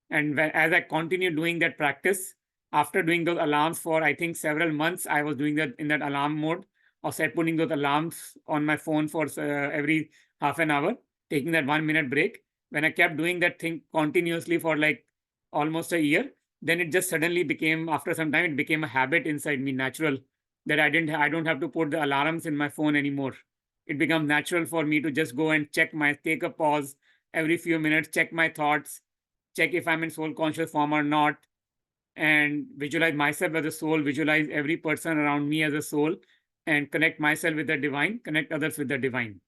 And as I continue doing that practice, after doing those alarms for, I think, several months, I was doing that in that alarm mode, or putting those alarms on my phone for every half an hour, taking that 1 minute break. When I kept doing that thing continuously for like almost a year, then it just suddenly became, after some time, it became a habit inside me, natural, that I don't have to put the alarms in my phone anymore. It becomes natural for me to just go and take a pause every few minutes, check my thoughts, check if I'm in soul conscious form or not, and visualize myself as a soul, visualize every person around me as a soul, and connect myself with the divine, connect others with the divine.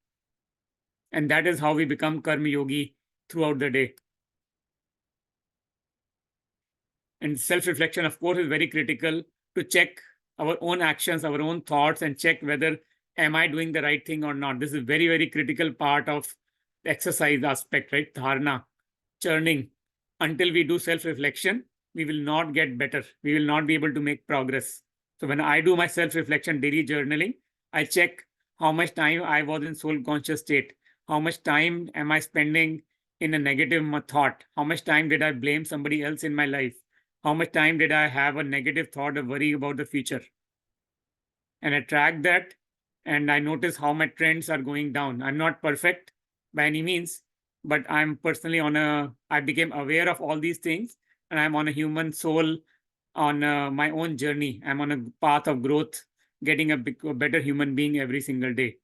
And that is how we become karma yogi throughout the day. And self-reflection, of course, is very critical to check our own actions, our own thoughts, and check whether am I doing the right thing or not. This is very, very critical part of the exercise aspect, right? Dharana, churning. Until we do self-reflection, we will not get better. We will not be able to make progress. So when I do my self-reflection daily journaling, I check how much time I was in soul conscious state. How much time am I spending in a negative thought? How much time did I blame somebody else in my life? How much time did I have a negative thought or worry about the future? And I track that, and I notice how my trends are going down. I'm not perfect by any means, but I'm personally I became aware of all these things, and I'm on a human soul on my own journey. I'm on a path of growth, getting a better human being every single day.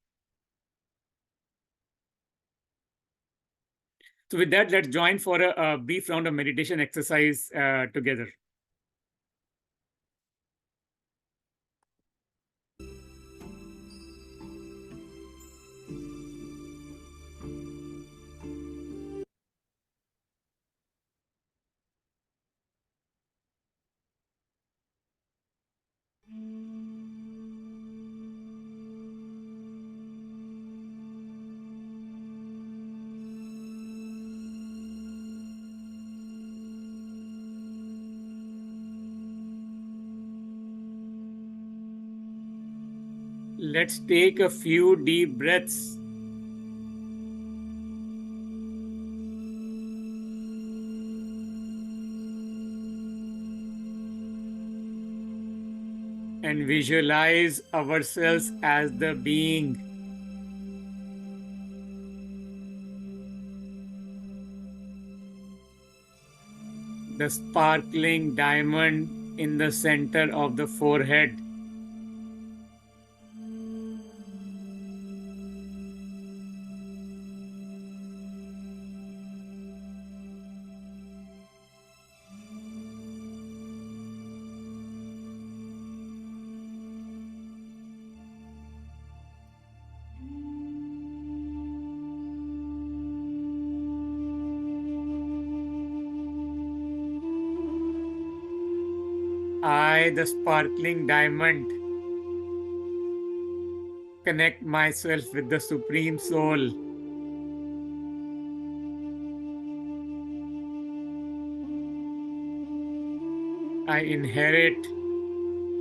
So with that, let's join for a brief round of meditation exercise together. Let's take a few deep breaths. And visualize ourselves as the being. The sparkling diamond in the center of the forehead. I, the sparkling diamond, connect myself with the Supreme Soul. I inherit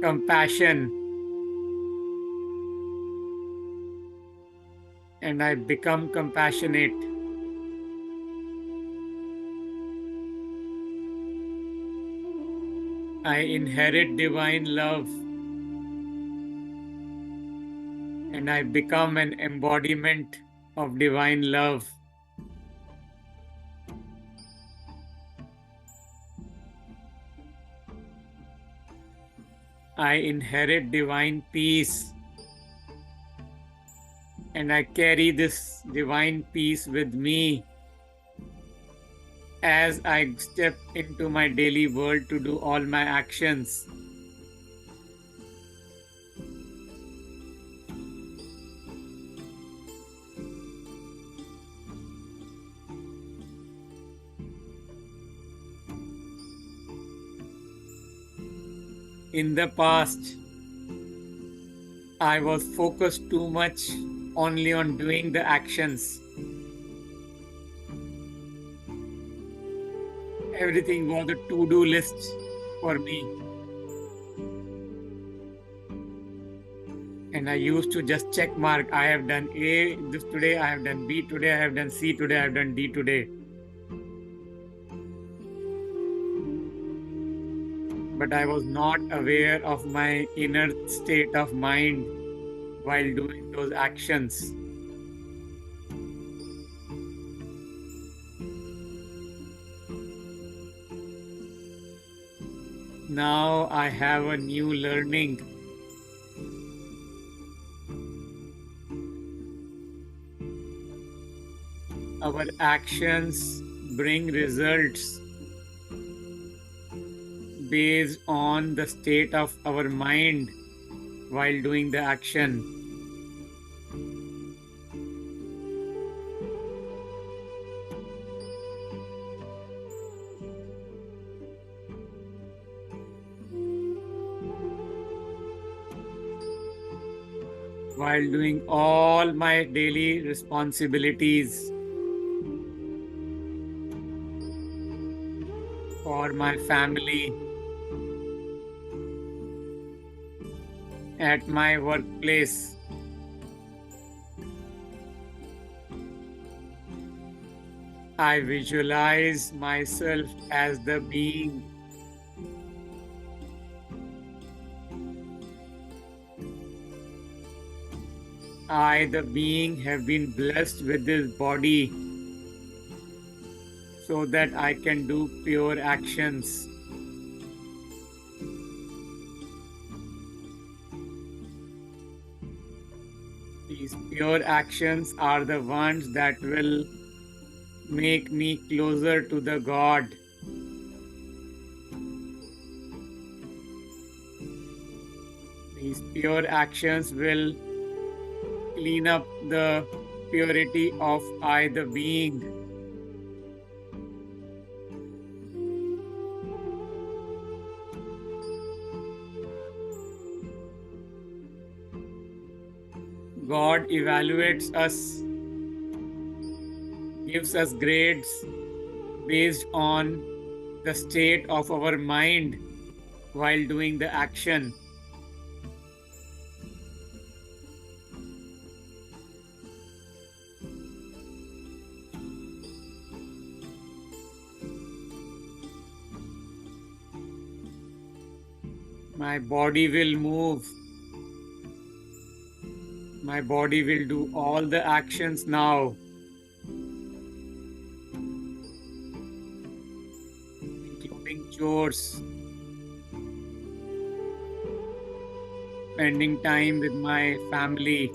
compassion, and I become compassionate. I inherit divine love, and I become an embodiment of divine love. I inherit divine peace, and I carry this divine peace with me as I step into my daily world to do all my actions. In the past, I was focused too much only on doing the actions. Everything was a to-do list for me. And I used to just check mark. I have done A this today, I have done B today, I have done C today, I have done D today. But I was not aware of my inner state of mind while doing those actions. Now I have a new learning. Our actions bring results based on the state of our mind while doing the action. While doing all my daily responsibilities for my family, at my workplace, I visualize myself as the being. I, the being, have been blessed with this body so that I can do pure actions. These pure actions are the ones that will make me closer to the God. These pure actions will clean up the purity of I, the being. God evaluates us, gives us grades based on the state of our mind while doing the action. My body will move. My body will do all the actions now, including chores, spending time with my family,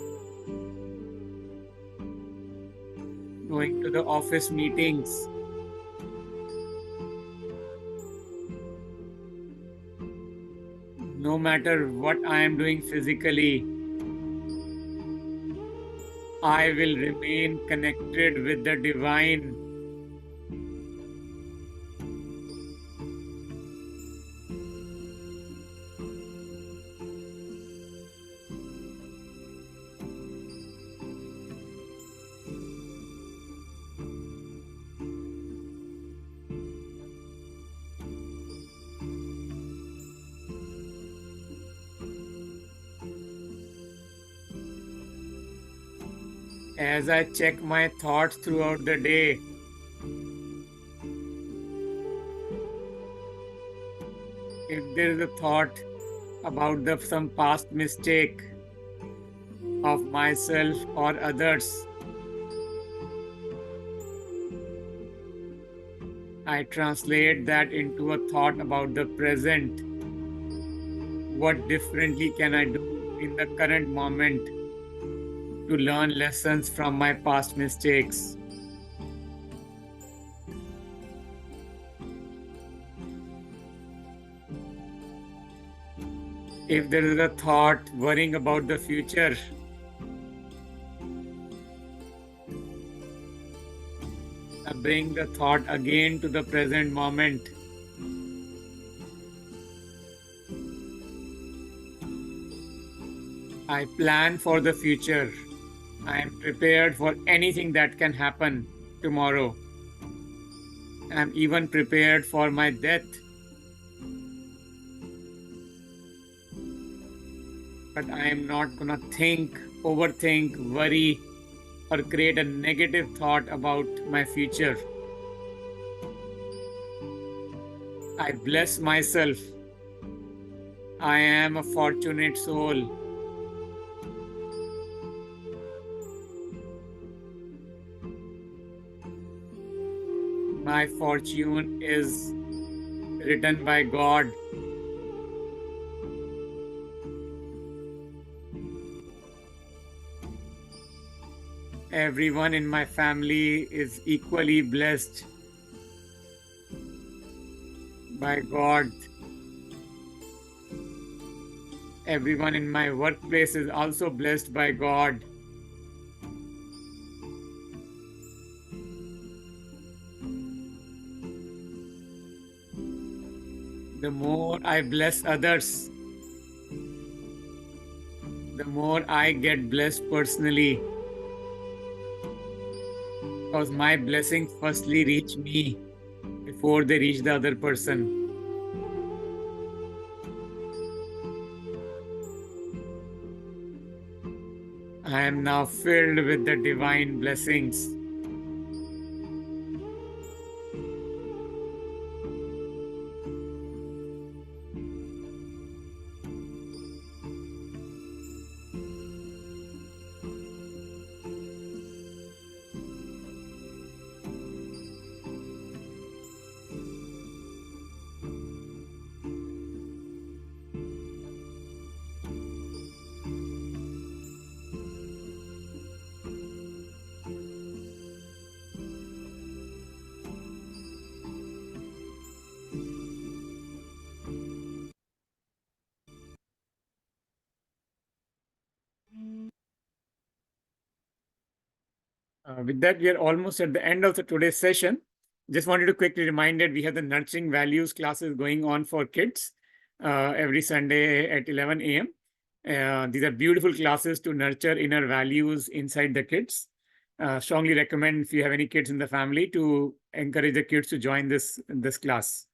going to the office meetings. No matter what I am doing physically, I will remain connected with the divine. As I check my thoughts throughout the day, if there is a thought about some past mistake of myself or others, I translate that into a thought about the present. What differently can I do in the current moment to learn lessons from my past mistakes? If there is a thought worrying about the future, I bring the thought again to the present moment. I plan for the future. I am prepared for anything that can happen tomorrow. I am even prepared for my death. But I am not gonna think, overthink, worry, or create a negative thought about my future. I bless myself. I am a fortunate soul. My fortune is written by God. Everyone in my family is equally blessed by God. Everyone in my workplace is also blessed by God. The more I bless others, the more I get blessed personally. Because my blessings firstly reach me before they reach the other person. I am now filled with the divine blessings. With that, we are almost at the end of today's session. Just wanted to quickly remind that we have the nurturing values classes going on for kids every Sunday at 11 a.m. These are beautiful classes to nurture inner values inside the kids. Strongly recommend if you have any kids in the family to encourage the kids to join this class.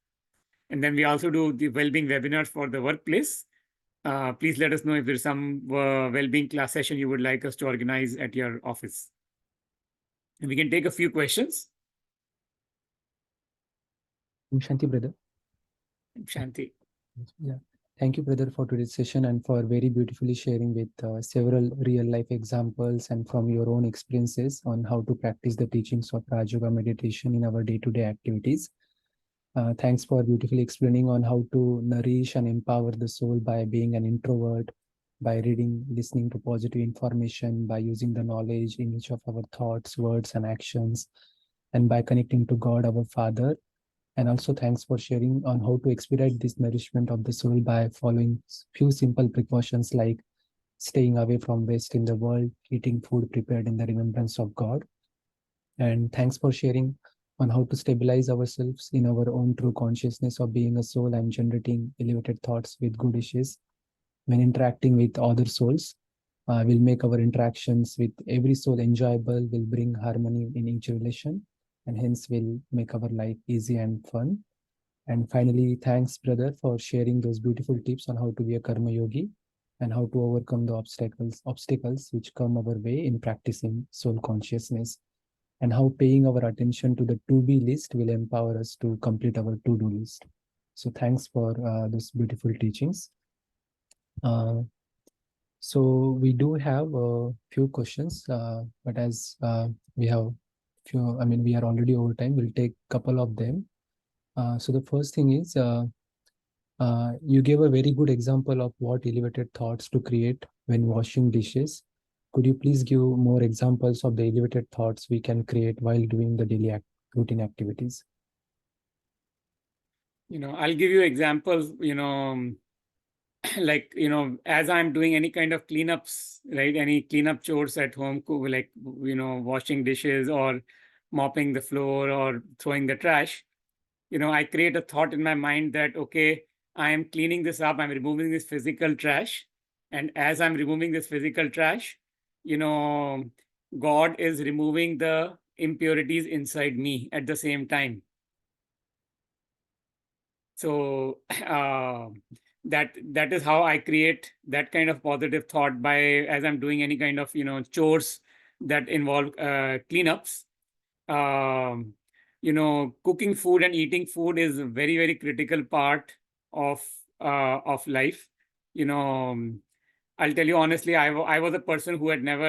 And then we also do the well-being webinars for the workplace. Please let us know if there's some well-being class session you would like us to organize at your office. And we can take a few questions. Shanti, brother. Shanti. Yeah. Thank you, brother, for today's session and for very beautifully sharing with several real life examples and from your own experiences on how to practice the teachings of Raj Yoga meditation in our day-to-day activities. Thanks for beautifully explaining on how to nourish and empower the soul by being an introvert, by reading, listening to positive information, by using the knowledge in each of our thoughts, words, and actions, and by connecting to God, our Father. And also thanks for sharing on how to expedite this nourishment of the soul by following few simple precautions like staying away from waste in the world, eating food prepared in the remembrance of God. And thanks for sharing on how to stabilize ourselves in our own true consciousness of being a soul and generating elevated thoughts with good wishes when interacting with other souls. Will make our interactions with every soul enjoyable, will bring harmony in each relation, and hence will make our life easy and fun. And finally, thanks, brother, for sharing those beautiful tips on how to be a karma yogi and how to overcome the obstacles which come our way in practicing soul consciousness, and how paying our attention to the to be list will empower us to complete our to do list. So thanks for those beautiful teachings. Uh, so we do have a few questions, but as we have few, I mean, we are already over time. We'll take a couple of them. So the first thing is, you gave a very good example of what elevated thoughts to create when washing dishes. Could you please give more examples of the elevated thoughts we can create while doing the daily routine activities? I'll give you examples, like, as I'm doing any kind of cleanups, right? Any cleanup chores at home, like, washing dishes or mopping the floor or throwing the trash, I create a thought in my mind that, okay, I am cleaning this up, I'm removing this physical trash. And as I'm removing this physical trash, you know, God is removing the impurities inside me at the same time. So that is how I create that kind of positive thought, by as I'm doing any kind of chores that involve cleanups. um, Cooking food and eating food is a very, very critical part of life. I'll tell you honestly, I was a person who had never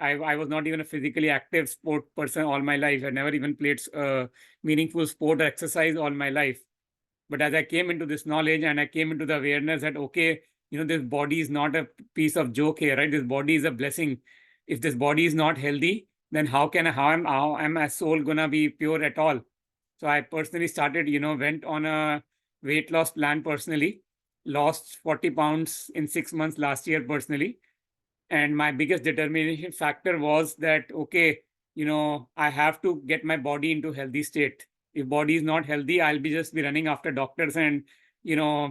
I was not even a physically active sport person all my life. I never even played meaningful sport or exercise all my life. But as I came into this knowledge and I came into the awareness that, okay, this body is not a piece of joke here, right? This body is a blessing. If this body is not healthy, then how am my soul gonna be pure at all? So I personally started, went on a weight loss plan personally, lost 40 pounds in 6 months last year personally. And my biggest determination factor was that, okay, I have to get my body into healthy state. If body is not healthy, I'll be just be running after doctors and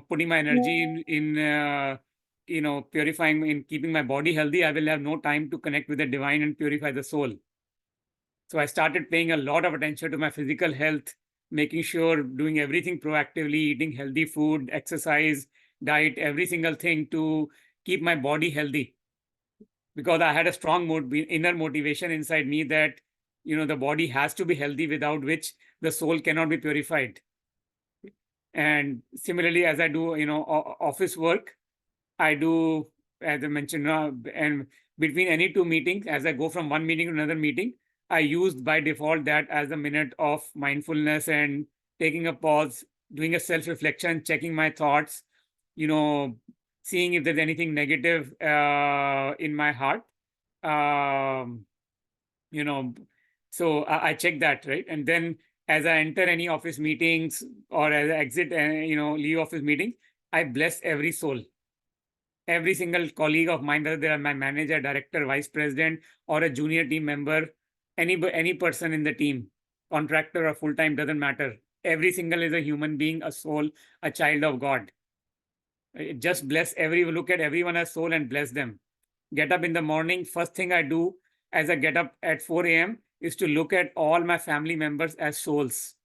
putting my energy in purifying, in keeping my body healthy. I will have no time to connect with the divine and purify the soul. So I started paying a lot of attention to my physical health, making sure, doing everything proactively, eating healthy food, exercise, diet, every single thing to keep my body healthy, because I had a strong inner motivation inside me that the body has to be healthy, without which the soul cannot be purified. And similarly, as I do office work, I do, as I mentioned, and between any two meetings, as I go from one meeting to another meeting, I used by default that as a minute of mindfulness and taking a pause, doing a self-reflection, checking my thoughts, seeing if there's anything negative in my heart. Um, you know, so I check that, right? And then as I enter any office meetings or as I exit, leave office meetings, I bless every soul, every single colleague of mine, whether they are my manager, director, vice president, or a junior team member, any person in the team, contractor or full time, doesn't matter. Every single is a human being, a soul, a child of God. Just bless look at everyone as soul and bless them. Get up in the morning. First thing I do as I get up at 4 a.m. is to look at all my family members as souls.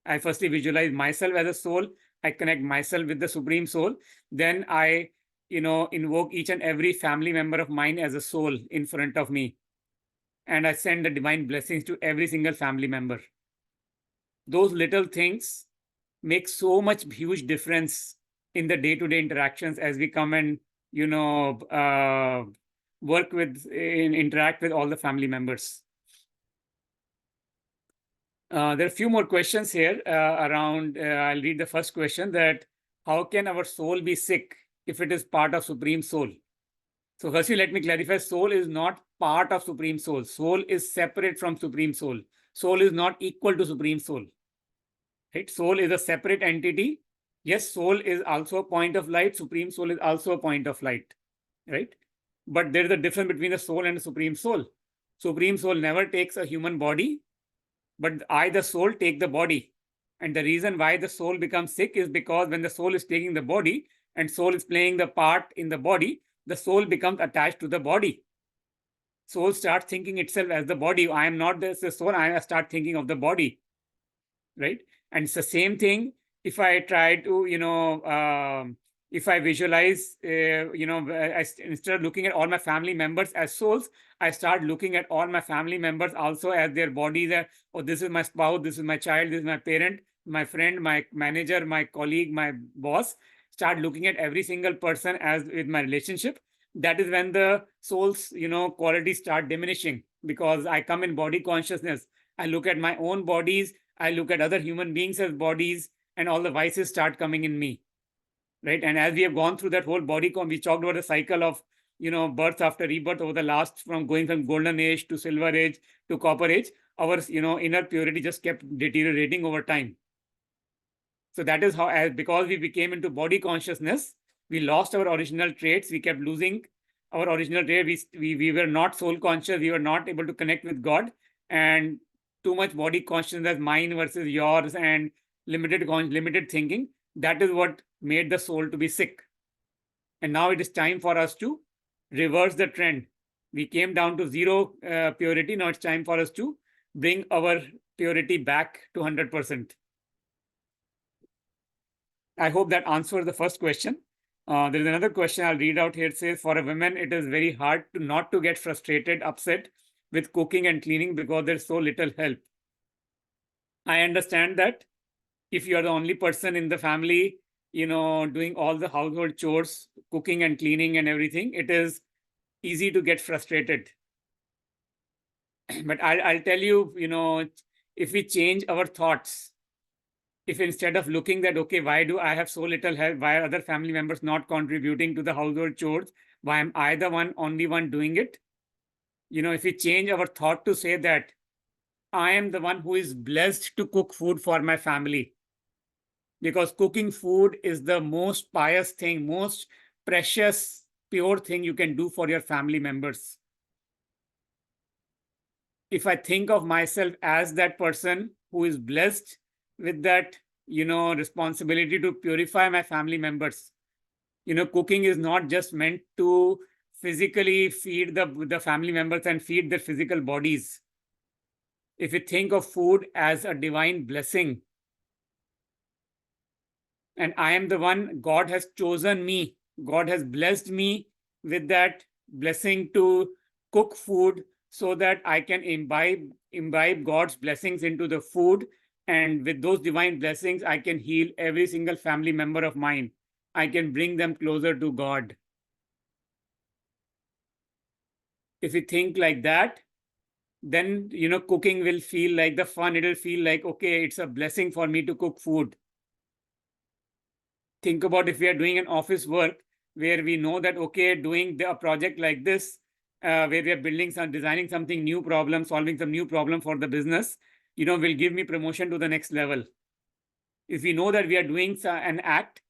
I firstly visualize myself as a soul. I connect myself with the Supreme Soul. Then I, invoke each and every family member of mine as a soul in front of me. And I send the divine blessings to every single family member. Those little things make so much huge difference in the day-to-day interactions as we come and, work with, interact with all the family members. There are a few more questions here around. I'll read the first question, that how can our soul be sick if it is part of Supreme Soul? So firstly, let me clarify, soul is not part of Supreme Soul. Soul is separate from Supreme Soul. Soul is not equal to Supreme Soul. Right? Soul is a separate entity. Yes, soul is also a point of light. Supreme Soul is also a point of light. Right? But there is a difference between the soul and the Supreme Soul. Supreme Soul never takes a human body, but I, the soul, take the body. And the reason why the soul becomes sick is because when the soul is taking the body and soul is playing the part in the body, the soul becomes attached to the body. Soul starts thinking itself as the body. I am not the soul. I start thinking of the body, right? And it's the same thing if I try to, if I visualize, instead of looking at all my family members as souls, I start looking at all my family members also as their bodies. Oh, this is my spouse, this is my child, this is my parent, my friend, my manager, my colleague, my boss. Start looking at every single person as with my relationship. That is when the soul's, qualities start diminishing, because I come in body consciousness. I look at my own bodies, I look at other human beings as bodies, and all the vices start coming in me. Right. And as we have gone through that whole body, we talked about the cycle of, birth after rebirth over the last, from going from golden age to silver age to copper age, our, inner purity just kept deteriorating over time. So that is how, as because we became into body consciousness, We lost our original traits. We kept losing our original trait. We were not soul conscious. We were not able to connect with God, and too much body consciousness, mine versus yours, and limited thinking. That is what made the soul to be sick. And now it is time for us to reverse the trend. We came down to zero purity. Now it's time for us to bring our purity back to 100%. I hope that answers the first question. There is another question I'll read out here. It says, for a woman, it is very hard to not to get frustrated, upset with cooking and cleaning because there's so little help. I understand that if you're the only person in the family, doing all the household chores, cooking and cleaning and everything, it is easy to get frustrated. But I'll tell you, if we change our thoughts, if instead of looking that, okay, why do I have so little help? Why are other family members not contributing to the household chores? Why am I the only one doing it? If we change our thought to say that I am the one who is blessed to cook food for my family, because cooking food is the most pious thing, most precious, pure thing you can do for your family members. If I think of myself as that person who is blessed with that, responsibility to purify my family members, cooking is not just meant to physically feed the family members and feed their physical bodies. If you think of food as a divine blessing, and I am the one, God has chosen me, God has blessed me with that blessing to cook food so that I can imbibe God's blessings into the food. And with those divine blessings, I can heal every single family member of mine. I can bring them closer to God. If you think like that, then, cooking will feel like the fun. It will feel like, okay, it's a blessing for me to cook food. Think about if we are doing an office work where we know that, okay, doing a project like this, where we are designing something new problem, solving some new problem for the business, will give me promotion to the next level. If we know that we are doing an act,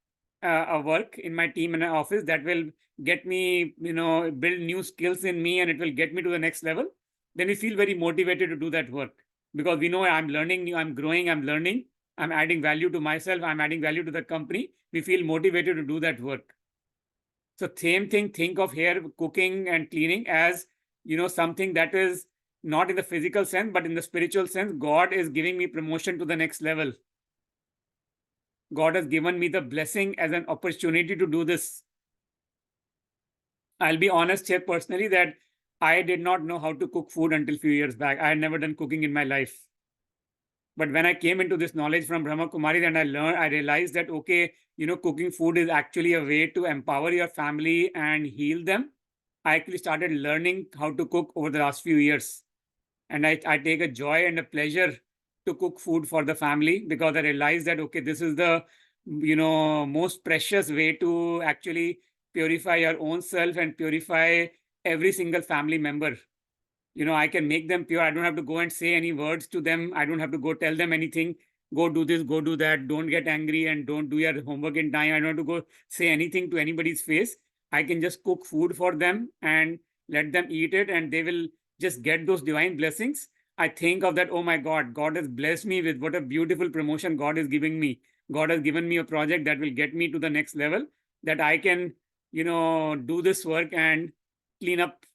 a work in my team in an office that will get me, build new skills in me, and it will get me to the next level, then we feel very motivated to do that work, because we know I'm learning new, I'm growing, I'm learning, I'm adding value to myself, I'm adding value to the company. We feel motivated to do that work. So same thing, think of here cooking and cleaning as, something that is not in the physical sense, but in the spiritual sense. God is giving me promotion to the next level. God has given me the blessing as an opportunity to do this. I'll be honest here personally that I did not know how to cook food until a few years back. I had never done cooking in my life. But when I came into this knowledge from Brahma Kumaris and I realized that, okay, cooking food is actually a way to empower your family and heal them. I actually started learning how to cook over the last few years. And I take a joy and a pleasure to cook food for the family, because I realized that, okay, this is the, most precious way to actually purify your own self and purify every single family member. I can make them pure. I don't have to go and say any words to them. I don't have to go tell them anything. Go do this, go do that. Don't get angry and don't do your homework in time. I don't have to go say anything to anybody's face. I can just cook food for them and let them eat it, and they will just get those divine blessings. I think of that, oh my God, God has blessed me with what a beautiful promotion God is giving me. God has given me a project that will get me to the next level, that I can, do this work and clean up,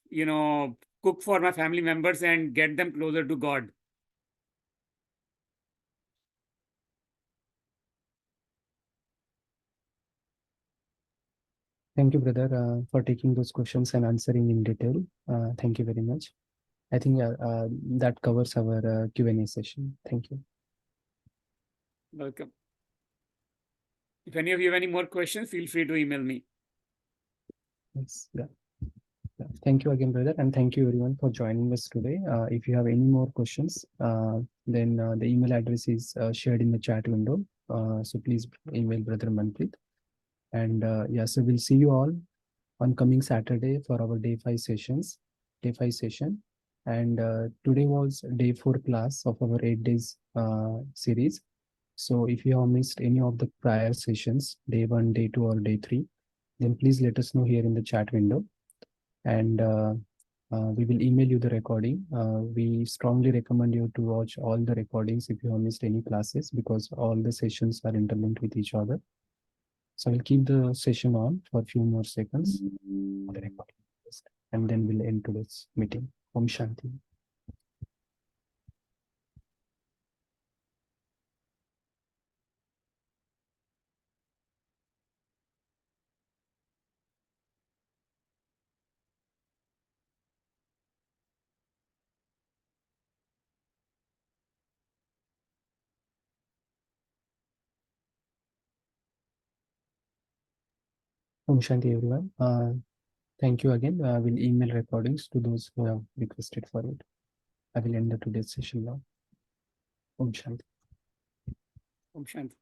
cook for my family members and get them closer to God. Thank you, brother, for taking those questions and answering in detail. Thank you very much. I think that covers our Q&A session. Thank you. Welcome. If any of you have any more questions, feel free to email me. Yes, yeah. Thank you again, brother, and thank you everyone for joining us today. If you have any more questions, then the email address is shared in the chat window. So please email Brother Manpreet. And yeah, so we'll see you all on coming Saturday for our day 5 sessions, day 5 session. And today was day 4 class of our 8 days series. So if you have missed any of the prior sessions, day 1, day 2, or day 3, then please let us know here in the chat window, and we will email you the recording. We strongly recommend you to watch all the recordings if you have missed any classes, because all the sessions are interlinked with each other. So we'll keep the session on for a few more seconds for the recording, and then we'll end today's meeting. Om Shanti. Om Shanti, everyone. Thank you again. We'll email recordings to those who have requested for it. I will end the today's session now. Om Shanti. Om Shanti.